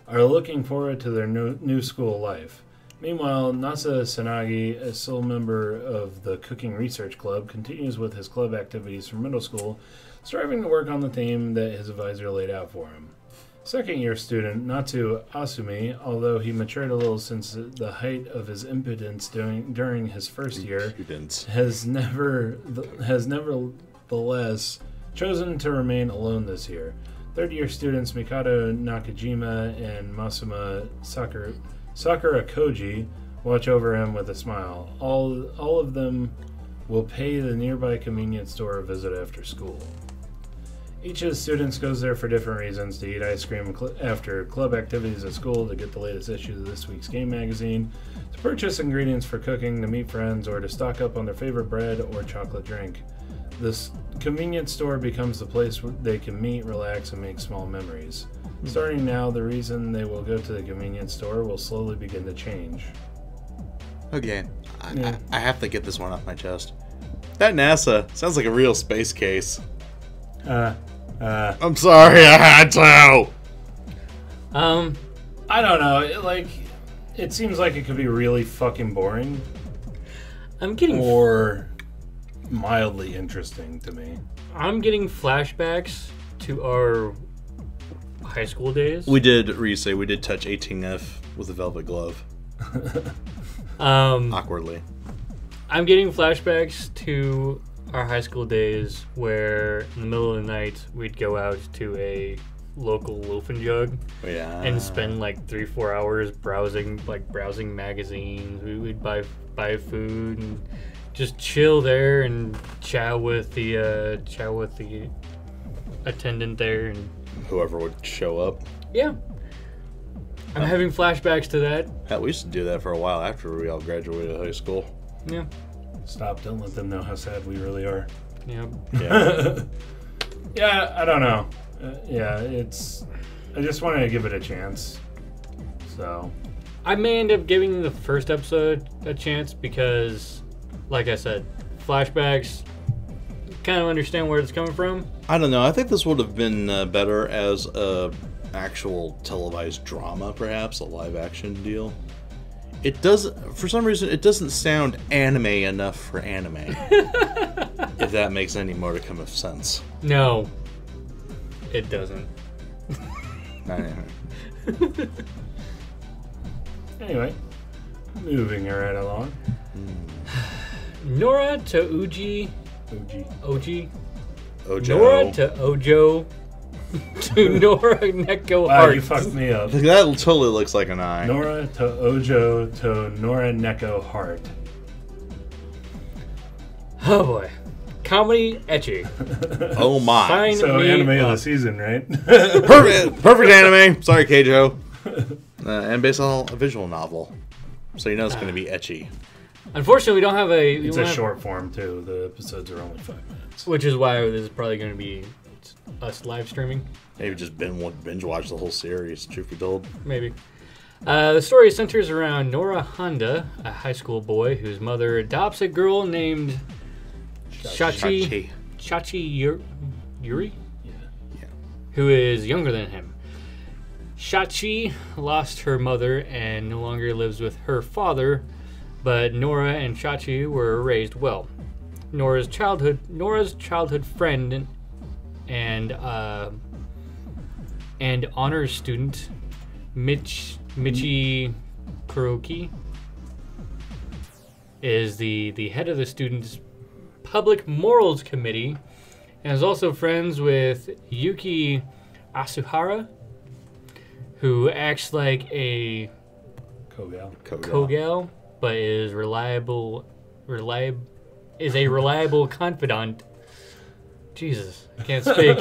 are looking forward to their new school life. Meanwhile, Nasa Sanagi, a sole member of the Cooking Research Club, continues with his club activities from middle school, striving to work on the theme that his advisor laid out for him. Second-year student Natsu Asumi, although he matured a little since the height of his impotence during his first year, has nevertheless chosen to remain alone this year. Third-year students Mikado Nakajima and Masuma Sakura Koji watch over him with a smile. All of them will pay the nearby convenience store a visit after school. Each of the students goes there for different reasons: to eat ice cream after club activities at school, to get the latest issue of this week's game magazine, to purchase ingredients for cooking, to meet friends, or to stock up on their favorite bread or chocolate drink. This convenience store becomes the place where they can meet, relax, and make small memories. Starting now, the reason they will go to the convenience store will slowly begin to change. Okay, I have to get this one off my chest. That NASA sounds like a real space case. I'm sorry, I had to. I don't know. It seems like it could be really fucking boring. I'm getting or mildly interesting to me. I'm getting flashbacks to our high school days. We did touch 18F with a velvet glove. Awkwardly. I'm getting flashbacks to our high school days where in the middle of the night we'd go out to a local loaf and jug and spend like 3-4 hours browsing magazines. We'd buy food and just chill there and chat with the attendant there and whoever would show up. Yeah. I'm having flashbacks to that. Hell, we used to do that for a while after we all graduated high school. Yeah. Stop, don't let them know how sad we really are. Yeah. Yeah, I don't know. I just wanted to give it a chance. So. I may end up giving the first episode a chance because, like I said, flashbacks, kind of understand where it's coming from. I don't know. I think this would have been better as a actual televised drama, perhaps, a live action deal. It doesn't, for some reason, it doesn't sound anime enough for anime. If that makes any modicum of sense. No, it doesn't. Anyway, moving right along. Nora to Ojo. Nora to Ojo. To Nora Neko Wow, Heart. you fucked me up. That totally looks like an eye. Nora to Ojo to Nora Neko Heart. Oh boy. Comedy ecchi. Oh my. Sign So me anime of up. the season, right? Perfect anime. Sorry, Keijo. And based on a visual novel. So you know it's going to be ecchi. Unfortunately, we don't have a... It's a short form, too. The episodes are only 5 minutes. Which is why this is probably going to be us live streaming. Maybe just binge watch the whole series, truth be told. Maybe. The story centers around Nora Honda, a high school boy whose mother adopts a girl named Shachi Yuri? Yeah. Who is younger than him. Shachi lost her mother and no longer lives with her father, but Nora and Shachi were raised well. Nora's childhood friend and honors student Michi Kuroki is the head of the student's public morals committee and is also friends with Yuki Asuhara, who acts like a Kogal, but is a reliable confidant. Jesus, I can't speak.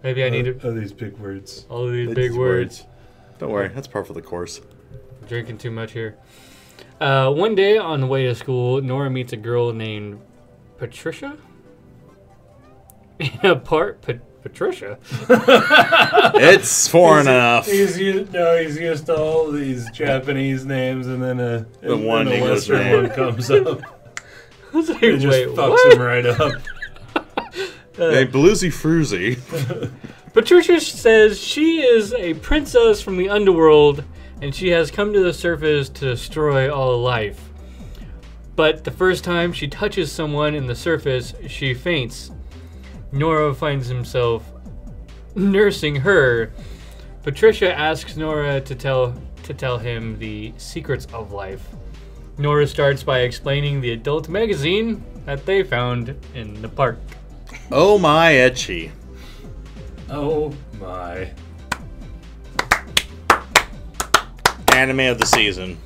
Maybe I need to... All these big words. All of these big words. Don't worry, that's par for the course. I'm drinking too much here. One day on the way to school, Nora meets a girl named Patricia? Patricia? It's foreign enough. He's used to all these Japanese names, and then a English Western name one comes up. Like, It just wait, fucks what? him right up. Hey, Bluesy Fruzy. Patricia says she is a princess from the underworld, and she has come to the surface to destroy all life. But the first time she touches someone in the surface, she faints. Nora finds himself nursing her. Patricia asks Nora to tell him the secrets of life. Nora starts by explaining the adult magazine that they found in the park. Oh my ecchi. Oh my. Anime of the season.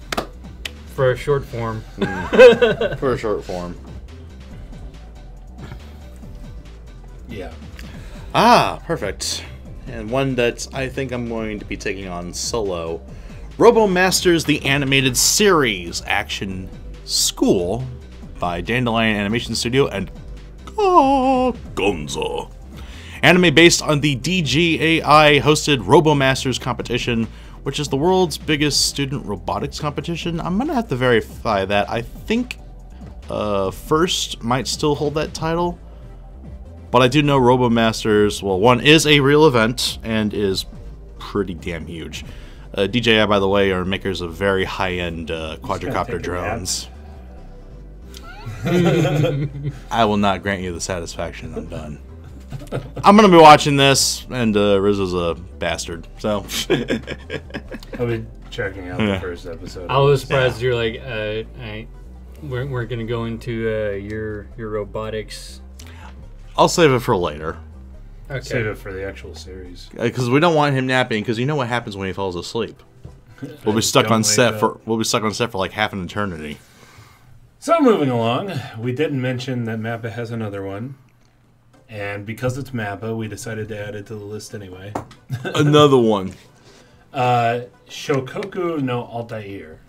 For a short form. For a short form. Yeah. Ah, perfect. And one that I think I'm going to be taking on solo. Robo Masters, the animated series action school by Dandelion Animation Studio and Gonzo. Anime based on the DGAI hosted Robo Masters competition, which is the world's biggest student robotics competition. I'm gonna have to verify that. I think First might still hold that title, but I do know Robo Masters, well, one is a real event and is pretty damn huge. DJI, by the way, are makers of very high-end quadricopter drones. I will not grant you the satisfaction. I'm done. I'm gonna be watching this, and Rizzo's a bastard, so I'll be checking out the first episode. I was surprised you're like, we're gonna go into your robotics. I'll save it for later. Okay. Save it for the actual series. Because we don't want him napping. Because you know what happens when he falls asleep. We'll be stuck on set for like half an eternity. So moving along, we didn't mention that Mappa has another one, and because it's Mappa, we decided to add it to the list anyway. Another one. Shoko no Altair,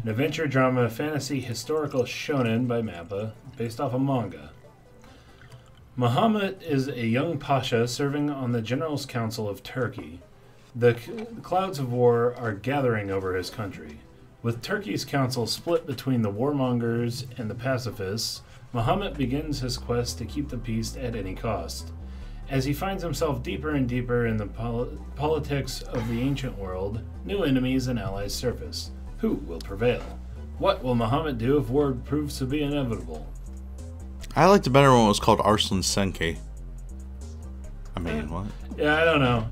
an adventure drama fantasy historical shonen by Mappa, based off a manga. Muhammad is a young pasha serving on the General's Council of Turkey. The clouds of war are gathering over his country. With Turkey's council split between the warmongers and the pacifists, Muhammad begins his quest to keep the peace at any cost. As he finds himself deeper and deeper in the politics of the ancient world, new enemies and allies surface. Who will prevail? What will Muhammad do if war proves to be inevitable? I liked it better when it was called Arslan Senki. I mean, what? Yeah, I don't know.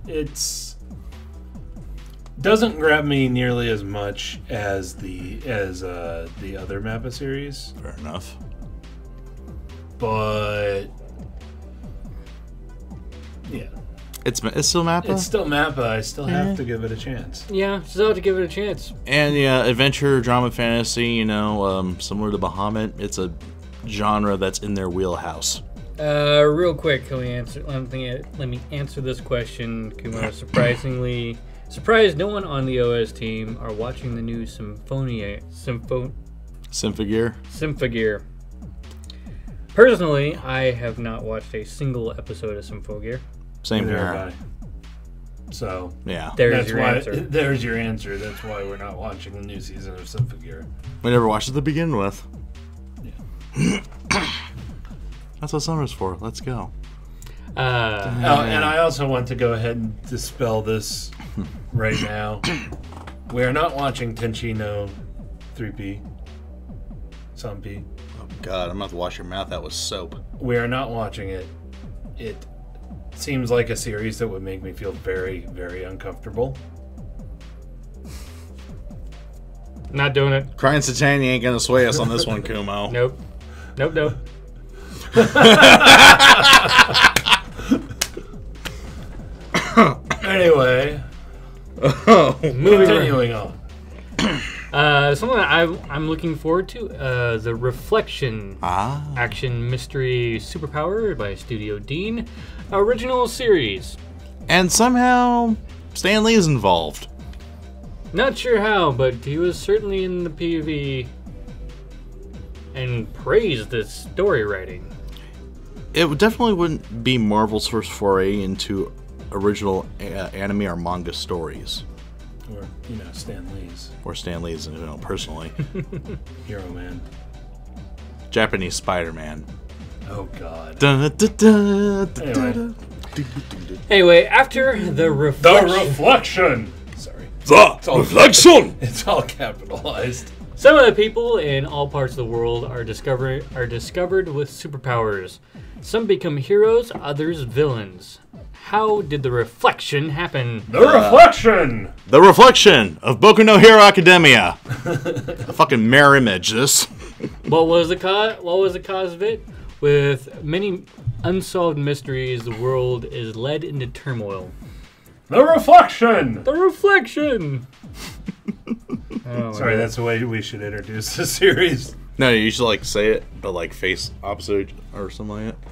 Doesn't grab me nearly as much as the other Mappa series. Fair enough. But yeah, It's still Mappa? it's still Mappa. I still have to give it a chance. Yeah, still have to give it a chance. And yeah, adventure, drama, fantasy, you know, similar to Bahamut, it's a genre that's in their wheelhouse. Real quick, let me answer this question. Kumar, surprised no one on the OS team are watching the new Symphogear. Personally, I have not watched a single episode of Symphogear. Same Neither here. have I. So Yeah. There's your answer. There's your answer. That's why we're not watching the new season of Symphogear. We never watched it to begin with. Yeah. That's what summer's for. Let's go. And I also want to go ahead and dispel this right now. We are not watching Tenchi no 3P. Sunp. Oh God, I'm about to wash your mouth out with soap. We are not watching it. It seems like a series that would make me feel very, very uncomfortable. Not doing it. Crying Satani ain't gonna sway us on this one, Kumo. Nope. Anyway, continuing on. Something that I'm looking forward to, the Reflection action mystery superpower by Studio Dean original series. And somehow Stan Lee is involved. Not sure how, but he was certainly in the PV and praised the story writing. It definitely wouldn't be Marvel's first foray into original anime or manga stories. Or, Stan Lee's. Or Stan Lee's, personally. Hero Man. Japanese Spider-Man. Oh, God. Anyway, after the Reflection... The Reflection! Sorry. The Reflection! It's all capitalized. Some of the people in all parts of the world are discovered with superpowers. Some become heroes, others villains. How did the Reflection happen? The Reflection! The Reflection of Boku no Hero Academia. A fucking mirror image, this. What was the cause of it? With many unsolved mysteries, the world is led into turmoil. The Reflection! The Reflection! Sorry, that's the way we should introduce the series. No, you should like say it, but like face opposite or something like that.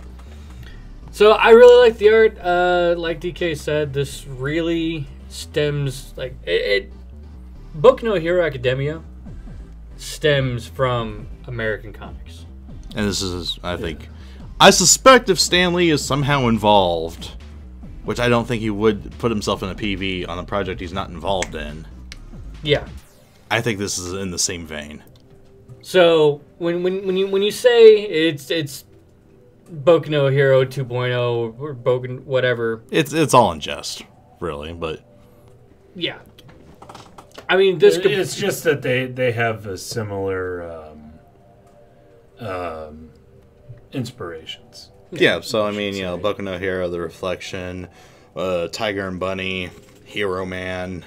So I really like the art. Like DK said, this really stems like Boku no Hero Academia stems from American comics. And this is, I think, I suspect if Stan Lee is somehow involved, which I don't think he would put himself in a PV on a project he's not involved in. Yeah. I think this is in the same vein. So when you say it's Boku no Hero 2.0 or Boku whatever, it's all in jest, really, but yeah. I mean, this it's just that they have a similar inspirations. yeah. So I mean, you know, Boku no Hero, The Reflection, Tiger and Bunny, Hero Man.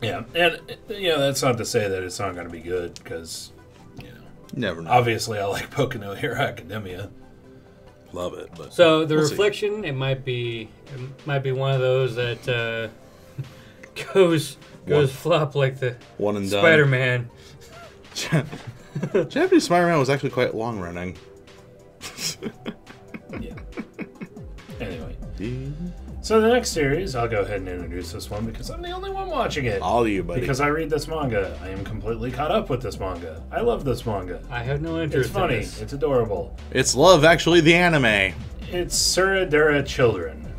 Yeah, and you know that's not to say that it's not going to be good because you know Never know. obviously I like Boku no Hero Academia. Love it, but so the we'll Reflection, it might be one of those that goes flop like the one and done. Spider-Man. Japanese Spider-Man was actually quite long running. Yeah. Anyway, so the next series, I'll go ahead and introduce this one because I'm the only one watching it. All of you, buddy. Because I read this manga. I am completely caught up with this manga. I love this manga. I have no interest It's funny. in this. It's adorable. It's Love Actually, the anime. It's Suradura Children.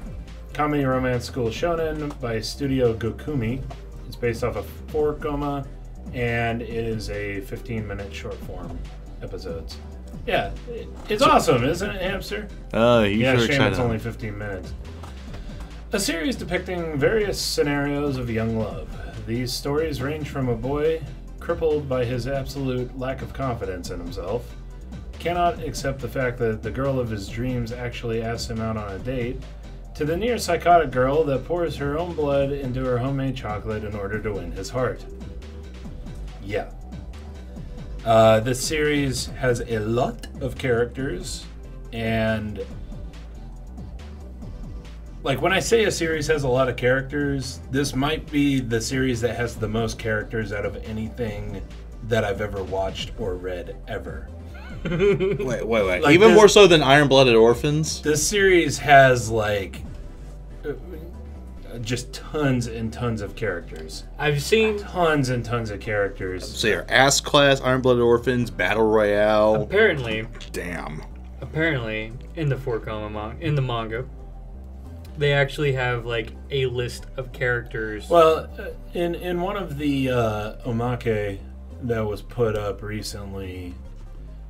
Comedy romance school shonen by Studio Gokumi. It's based off of 4 Koma, and it is a 15-minute short form episodes. Yeah, it's awesome, isn't it, Hamster? Yeah, sure shame excited. it's only 15 minutes. A series depicting various scenarios of young love. These stories range from a boy crippled by his absolute lack of confidence in himself, cannot accept the fact that the girl of his dreams actually asks him out on a date, to the near psychotic girl that pours her own blood into her homemade chocolate in order to win his heart. Yeah. This series has a lot of characters, and like when I say a series has a lot of characters, this might be the series that has the most characters out of anything that I've ever watched or read ever. Wait. Like Even this- more so than Iron-Blooded Orphans? This series has like just tons and tons of characters. I've seen Tons and tons of characters. So your Ass Class, Iron-Blooded Orphans, Battle Royale. apparently Damn. in the 4 Koma in the manga, they actually have like a list of characters. Well, in one of the omake that was put up recently,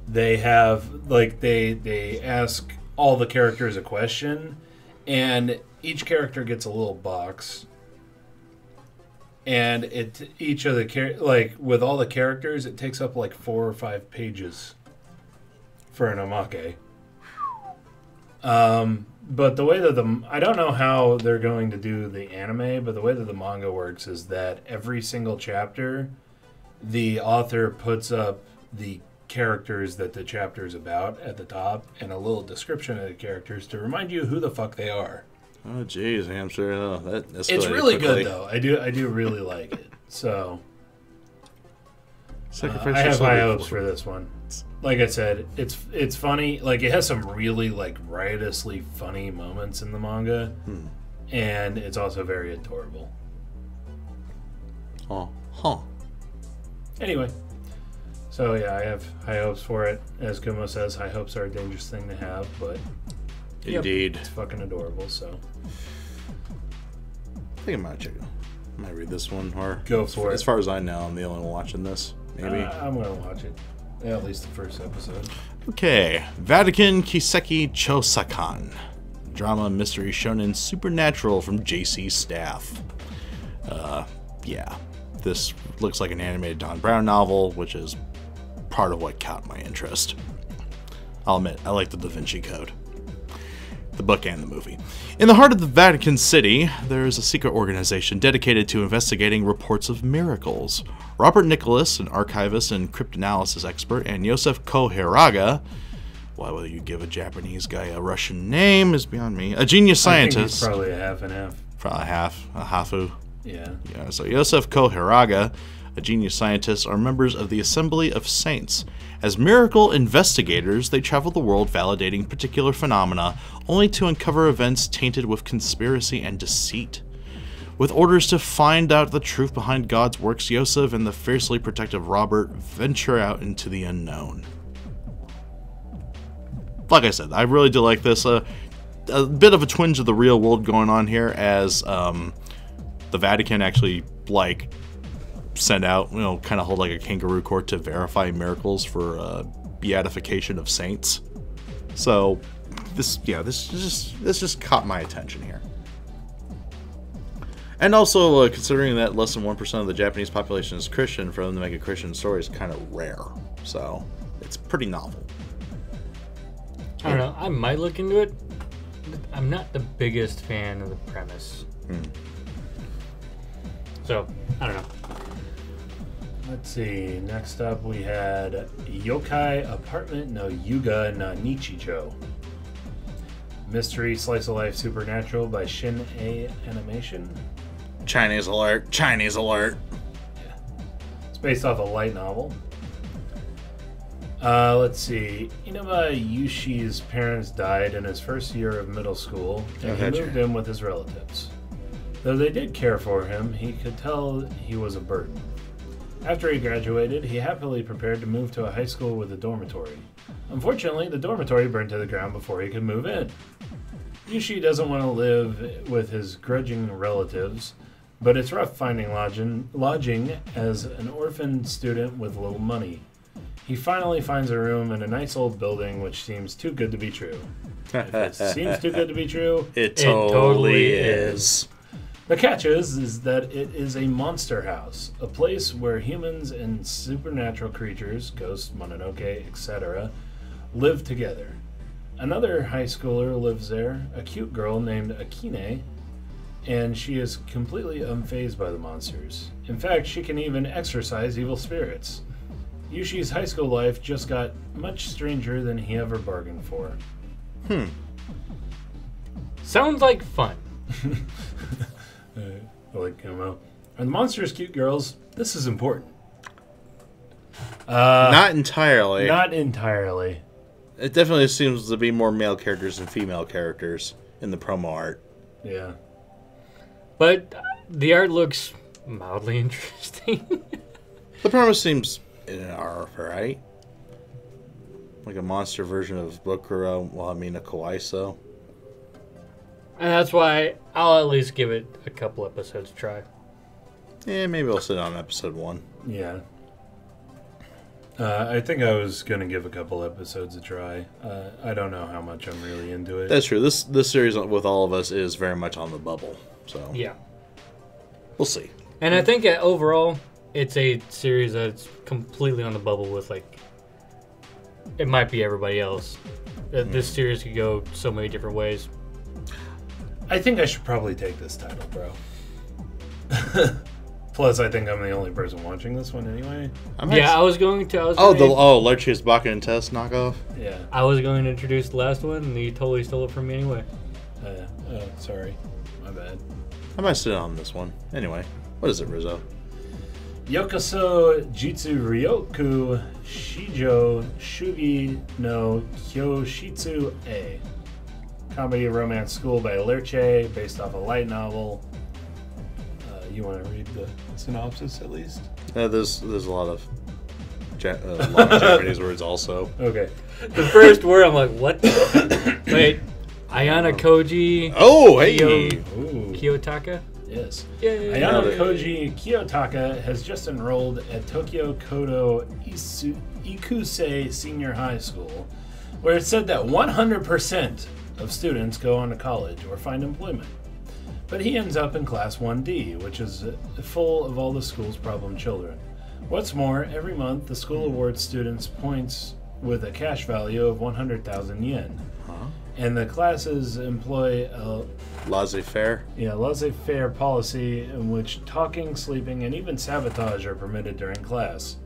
they have like they ask all the characters a question, and each character gets a little box, and each of the like with all the characters, it takes up like 4 or 5 pages for an omake. But the way that I don't know how they're going to do the anime, but the way that the manga works is that every single chapter, the author puts up the characters that the chapter is about at the top and a little description of the characters to remind you who the fuck they are. Oh, jeez, Hamster. Oh, that's It's really good, though. I do really like it. So I have high hopes for this one. Like I said, it's funny. Like it has some really like riotously funny moments in the manga, and it's also very adorable. Oh, huh. Anyway, so yeah, I have high hopes for it. As Kumo says, high hopes are a dangerous thing to have, but Indeed. it's fucking adorable. So I think I might check it. I might read this one, or Go for it. As far as I know, I'm the only one watching this. Maybe. I'm gonna watch it. Yeah, at least the first episode. Okay, Vatican Kiseki Chosakan. Drama, mystery, shonen, supernatural from JC staff. Yeah. This looks like an animated Don Brown novel, which is part of what caught my interest. I'll admit, I like the Da Vinci Code. The book and the movie. In the heart of the Vatican City, there is a secret organization dedicated to investigating reports of miracles. Robert Nicholas, an archivist and cryptanalysis expert, and Yosef Kohiraga, Why would you give a Japanese guy a Russian name is beyond me. A genius scientist. I think he's probably a half and half. Probably half. A hafu. Yeah. Yeah, so Yosef Kohiraga, a genius scientist, are members of the Assembly of Saints. As miracle investigators, they travel the world validating particular phenomena, only to uncover events tainted with conspiracy and deceit. With orders to find out the truth behind God's works, Yosef and the fiercely protective Robert venture out into the unknown. Like I said, I really do like this. A bit of a twinge of the real world going on here, as the Vatican actually, like, send out, kind of hold like a kangaroo court to verify miracles for beatification of saints. So this just caught my attention here. And also, considering that less than 1% of the Japanese population is Christian, for them to make a Christian story is kind of rare. So it's pretty novel. I don't know. I might look into it. I'm not the biggest fan of the premise. So, I don't know. Let's see. Next up, we had Yokai Apartment no Yuga na Nichijo. Mystery Slice of Life Supernatural by Shin A Animation. Chinese alert. Chinese alert. Yeah. It's based off a light novel. Let's see. Inaba Yushi's parents died in his first year of middle school, and he moved in with his relatives. Though they did care for him, he could tell he was a burden. After he graduated, he happily prepared to move to a high school with a dormitory. Unfortunately, the dormitory burned to the ground before he could move in. Yushi doesn't want to live with his grudging relatives, but it's rough finding lodging as an orphan student with little money. He finally finds a room in a nice old building which seems too good to be true. If it seems too good to be true, it totally is. The catch is that it is a monster house, a place where humans and supernatural creatures, ghosts, mononoke, etc., live together. Another high schooler lives there, a cute girl named Akine, and she is completely unfazed by the monsters. In fact, she can even exorcise evil spirits. Yushi's high school life just got much stranger than he ever bargained for. Sounds like fun. Are the monsters cute girls? This is important. Not entirely. Not entirely. It definitely seems to be more male characters than female characters in the promo art. Yeah. But the art looks mildly interesting. The premise seems right? Like a monster version of Bokuro, a Kawaiso. And that's why I'll at least give it a couple episodes to try. Yeah, maybe I'll sit on episode 1. Yeah. I think I was going to give a couple episodes a try. I don't know how much I'm really into it. That's true. This series with all of us is very much on the bubble. So yeah. We'll see. And I think overall, it's a series that's completely on the bubble with, like, it might be everybody else. This series could go so many different ways. I think I should probably take this title, bro. Plus, I think I'm the only person watching this one anyway. I was going to. Lerchius Baka and Test knockoff? Yeah. I was going to introduce the last one, and you totally stole it from me anyway. Sorry. My bad. I might sit on this one. Anyway, what is it, Rizzo? Yokoso Jitsu Ryoku Shijo Shugi no Kyoshitsu A. Comedy romance school by Lerche, based off a light novel. You want to read the synopsis at least? There's a lot of Japanese words also. Okay. The first word, I'm like, what? Wait, Ayana Koji. Oh, hey! Kiyotaka? Yes. Yay. Ayana Koji Kiyotaka has just enrolled at Tokyo Kodo Ikusei Senior High School, where it's said that 100% of students go on to college or find employment. But he ends up in Class 1D, which is full of all the school's problem children. What's more, every month the school awards students points with a cash value of 100,000 yen. And the classes employ a laissez-faire policy in which talking, sleeping, and even sabotage are permitted during class.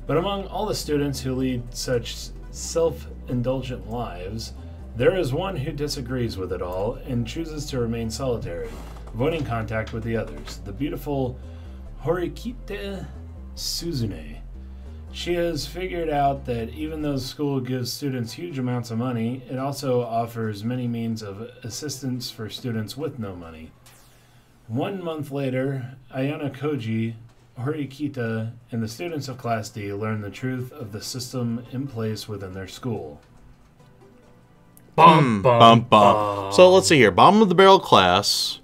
But among all the students who lead such self-indulgent lives, there is one who disagrees with it all and chooses to remain solitary, avoiding contact with the others. The beautiful Horikite Suzune. She has figured out that even though school gives students huge amounts of money, it also offers many means of assistance for students with no money. 1 month later, Ayana Koji, Horikita, and the students of Class D learn the truth of the system in place within their school. Bum, bum, bum. So let's see here. Bottom of the barrel class.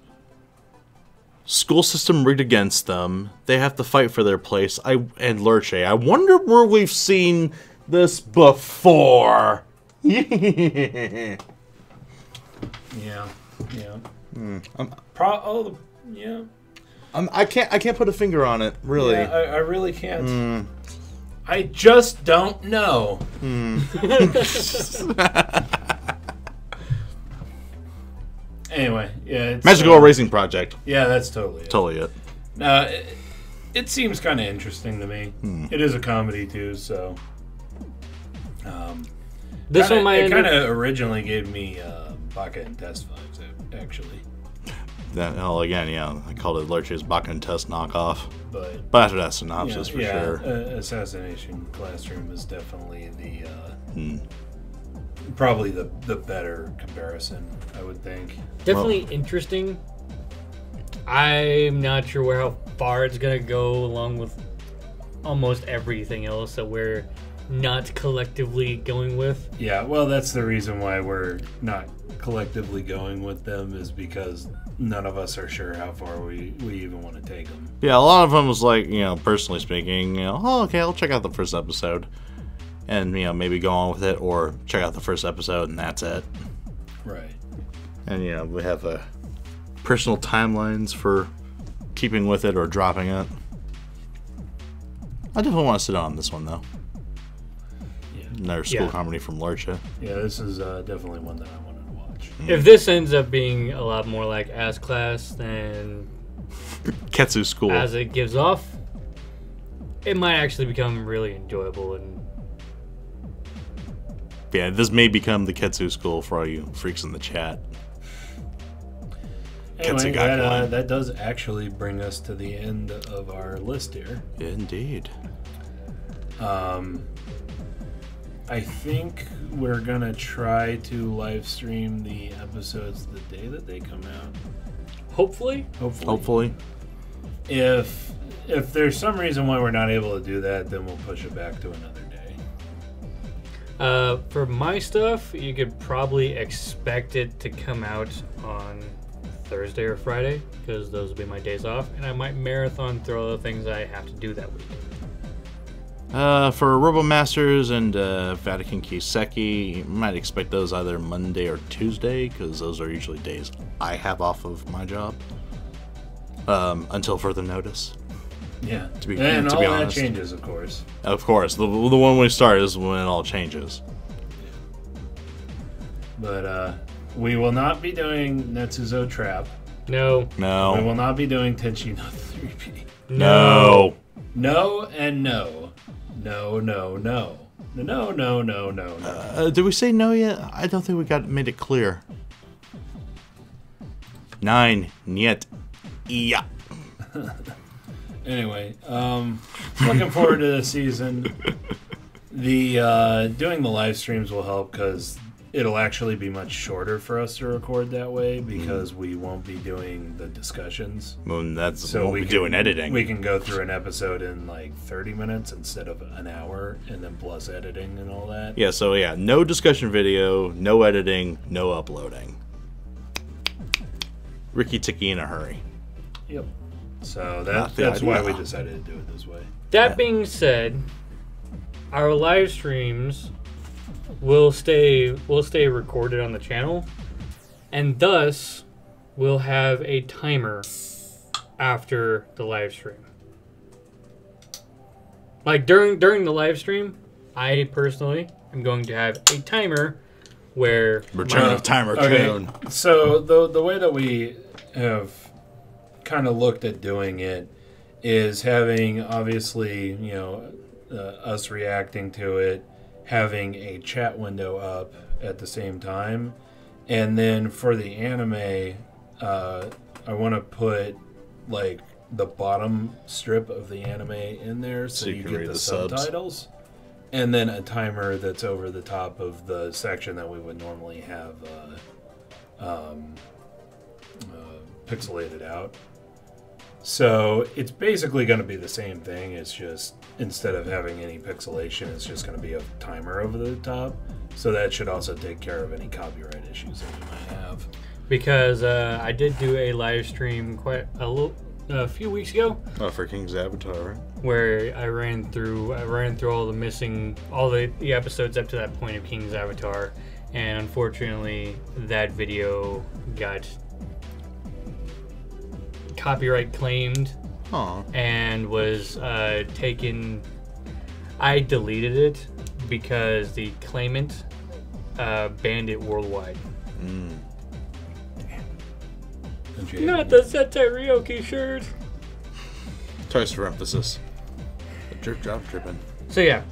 School system rigged against them. They have to fight for their place. And Lurche. I wonder where we've seen this before. Yeah. Yeah. I can't put a finger on it, really. Yeah, I really can't. I just don't know. Anyway, yeah, it's Magical Erasing Project. Yeah, that's totally it. Totally it. It seems kind of interesting to me. It is a comedy too, so. This kinda, one might it kind of originally gave me Baka and Test vibes, actually. Again, yeah, I called it Lurch's Baka and Test knockoff. But after that synopsis, for sure. Assassination Classroom is definitely the probably the better comparison, I would think. Definitely interesting. I'm not sure how far it's gonna go, along with almost everything else that we're not collectively going with. Yeah, well, that's the reason why we're not collectively going with them, is because none of us are sure how far we even want to take them. Yeah, a lot of them was like, personally speaking, okay, I'll check out the first episode. And, maybe go on with it, or check out the first episode and that's it. Right. And, we have personal timelines for keeping with it or dropping it. I definitely want to sit on this one, though. Yeah. Another school comedy from Lurcha. Yeah, this is definitely one that I wanted to watch. If this ends up being a lot more like As Class than Ketsu School. As it gives off, it might actually become really enjoyable. And yeah, this may become the Ketsu School for all you freaks in the chat. Anyway, that does actually bring us to the end of our list here. Indeed. I think we're gonna try to live stream the episodes the day that they come out. hopefully. Hopefully. If there's some reason why we're not able to do that, then we'll push it back to another day. For my stuff, you could probably expect it to come out on Thursday or Friday, because those will be my days off, and I might marathon through all the things I have to do that week. For Robo Masters and Vatican Kiseki, you might expect those either Monday or Tuesday, because those are usually days I have off of my job. Until further notice. Yeah. To be and all honest. that changes, of course. Of course. The one we start is when it all changes. But we will not be doing Netsuzo Trap. No. We will not be doing Tenchi no 3P. No. No and no. No, no, no. No, no, no, no, no. Did we say no yet? I don't think we made it clear. 9. Niet. Yeah. Anyway, looking forward to the season. The doing the live streams will help because it'll actually be much shorter for us to record that way, because we won't be doing the discussions. Well, we won't be doing editing. We can go through an episode in like 30 minutes instead of an hour, and then plus editing and all that. Yeah, so no discussion video, no editing, no uploading. Ricky Tiki in a hurry. Yep. So Not the that's why idea. we decided to do it this way. That being said, our live streams will stay recorded on the channel, and thus we'll have a timer after the live stream. Like during the live stream, I personally am going to have a timer where Return of Timer Tune. So the way that we have kind of looked at doing it is having, obviously, us reacting to it, having a chat window up at the same time. And then for the anime, I want to put like the bottom strip of the anime in there so you can get read the subs. subtitles. And then a timer that's over the top of the section that we would normally have pixelated out. So it's basically going to be the same thing. It's just instead of having any pixelation, it's just going to be a timer over the top. So that should also take care of any copyright issues that we might have. Because I did do a live stream a few weeks ago. Oh, for King's Avatar, right? Where I ran through all the episodes up to that point of King's Avatar, and unfortunately that video got copyright claimed. Aw. And was taken. I deleted it because the claimant banned it worldwide. Not the Sentai Ryoki shirt. Twice for emphasis. The drip drop dripping. So yeah,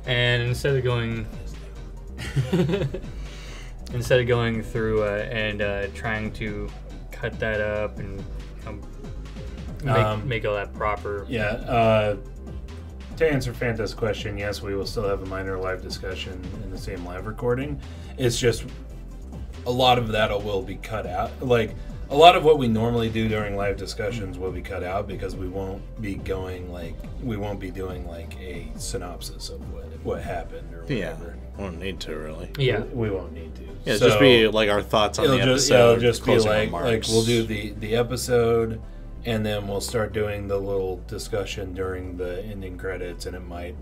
and instead of going through and trying to cut that up and make all that proper. Yeah. To answer Fanta's question, yes, we will still have a minor live discussion in the same live recording. It's just a lot of that will be cut out. Like a lot of what we normally do during live discussions will be cut out because we won't be doing like a synopsis of what happened or whatever. Yeah, won't need to really. Yeah, we won't need to. Yeah, so just be like our thoughts on the episode. Yeah, it'll just be like remarks. we'll do the episode, and then we'll start doing the little discussion during the ending credits, and it might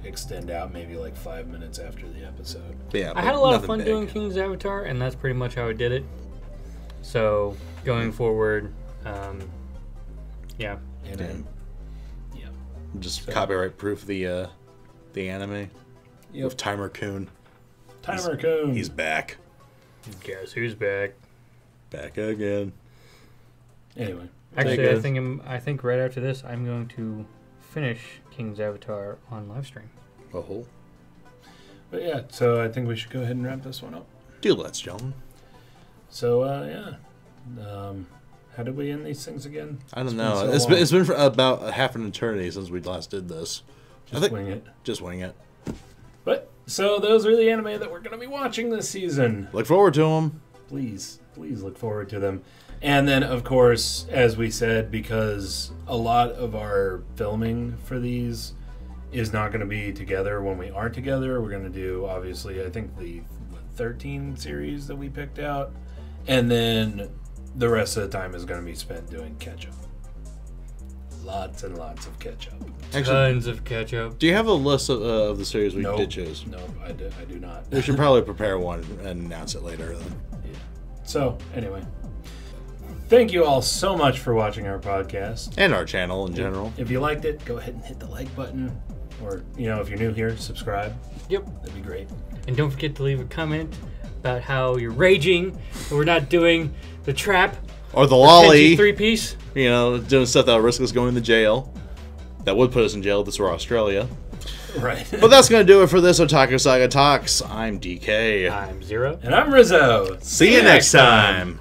extend out maybe like 5 minutes after the episode. Yeah, I had a lot of fun doing King's Avatar, and that's pretty much how I did it. So going forward, yeah. And then, just copyright proof the anime. Yep. With Timer Kun. Timer Kun. He's back. Guess who's back? Back again. Anyway, actually, I think right after this, I'm going to finish King's Avatar on live stream. Oh. But yeah, so I think we should go ahead and wrap this one up. Do let's, gentlemen. So how did we end these things again? I don't know. It's been for about half an eternity since we last did this. Just wing it. Just wing it. But so those are the anime that we're going to be watching this season. Look forward to them. Please look forward to them. And then, of course, as we said, because a lot of our filming for these is not going to be together when we are together, we're going to do, obviously, I think the 13 series that we picked out. And then the rest of the time is going to be spent doing catch-up. Lots and lots of catch-up. Tons of catch-up. Do you have a list of the series we did choose? No, I do not. We should probably prepare one and announce it later then. Yeah. So, anyway. Thank you all so much for watching our podcast. And our channel in general. If you liked it, go ahead and hit the like button. Or, if you're new here, subscribe. Yep. That'd be great. And don't forget to leave a comment about how you're raging and we're not doing the trap. Or the lolly. 3-piece. Doing stuff that would risk us going to jail. That would put us in jail if this were Australia. Right. But that's going to do it for this Otaku Saga Talks. I'm DK. I'm Zero. And I'm Rizzo. See you next time.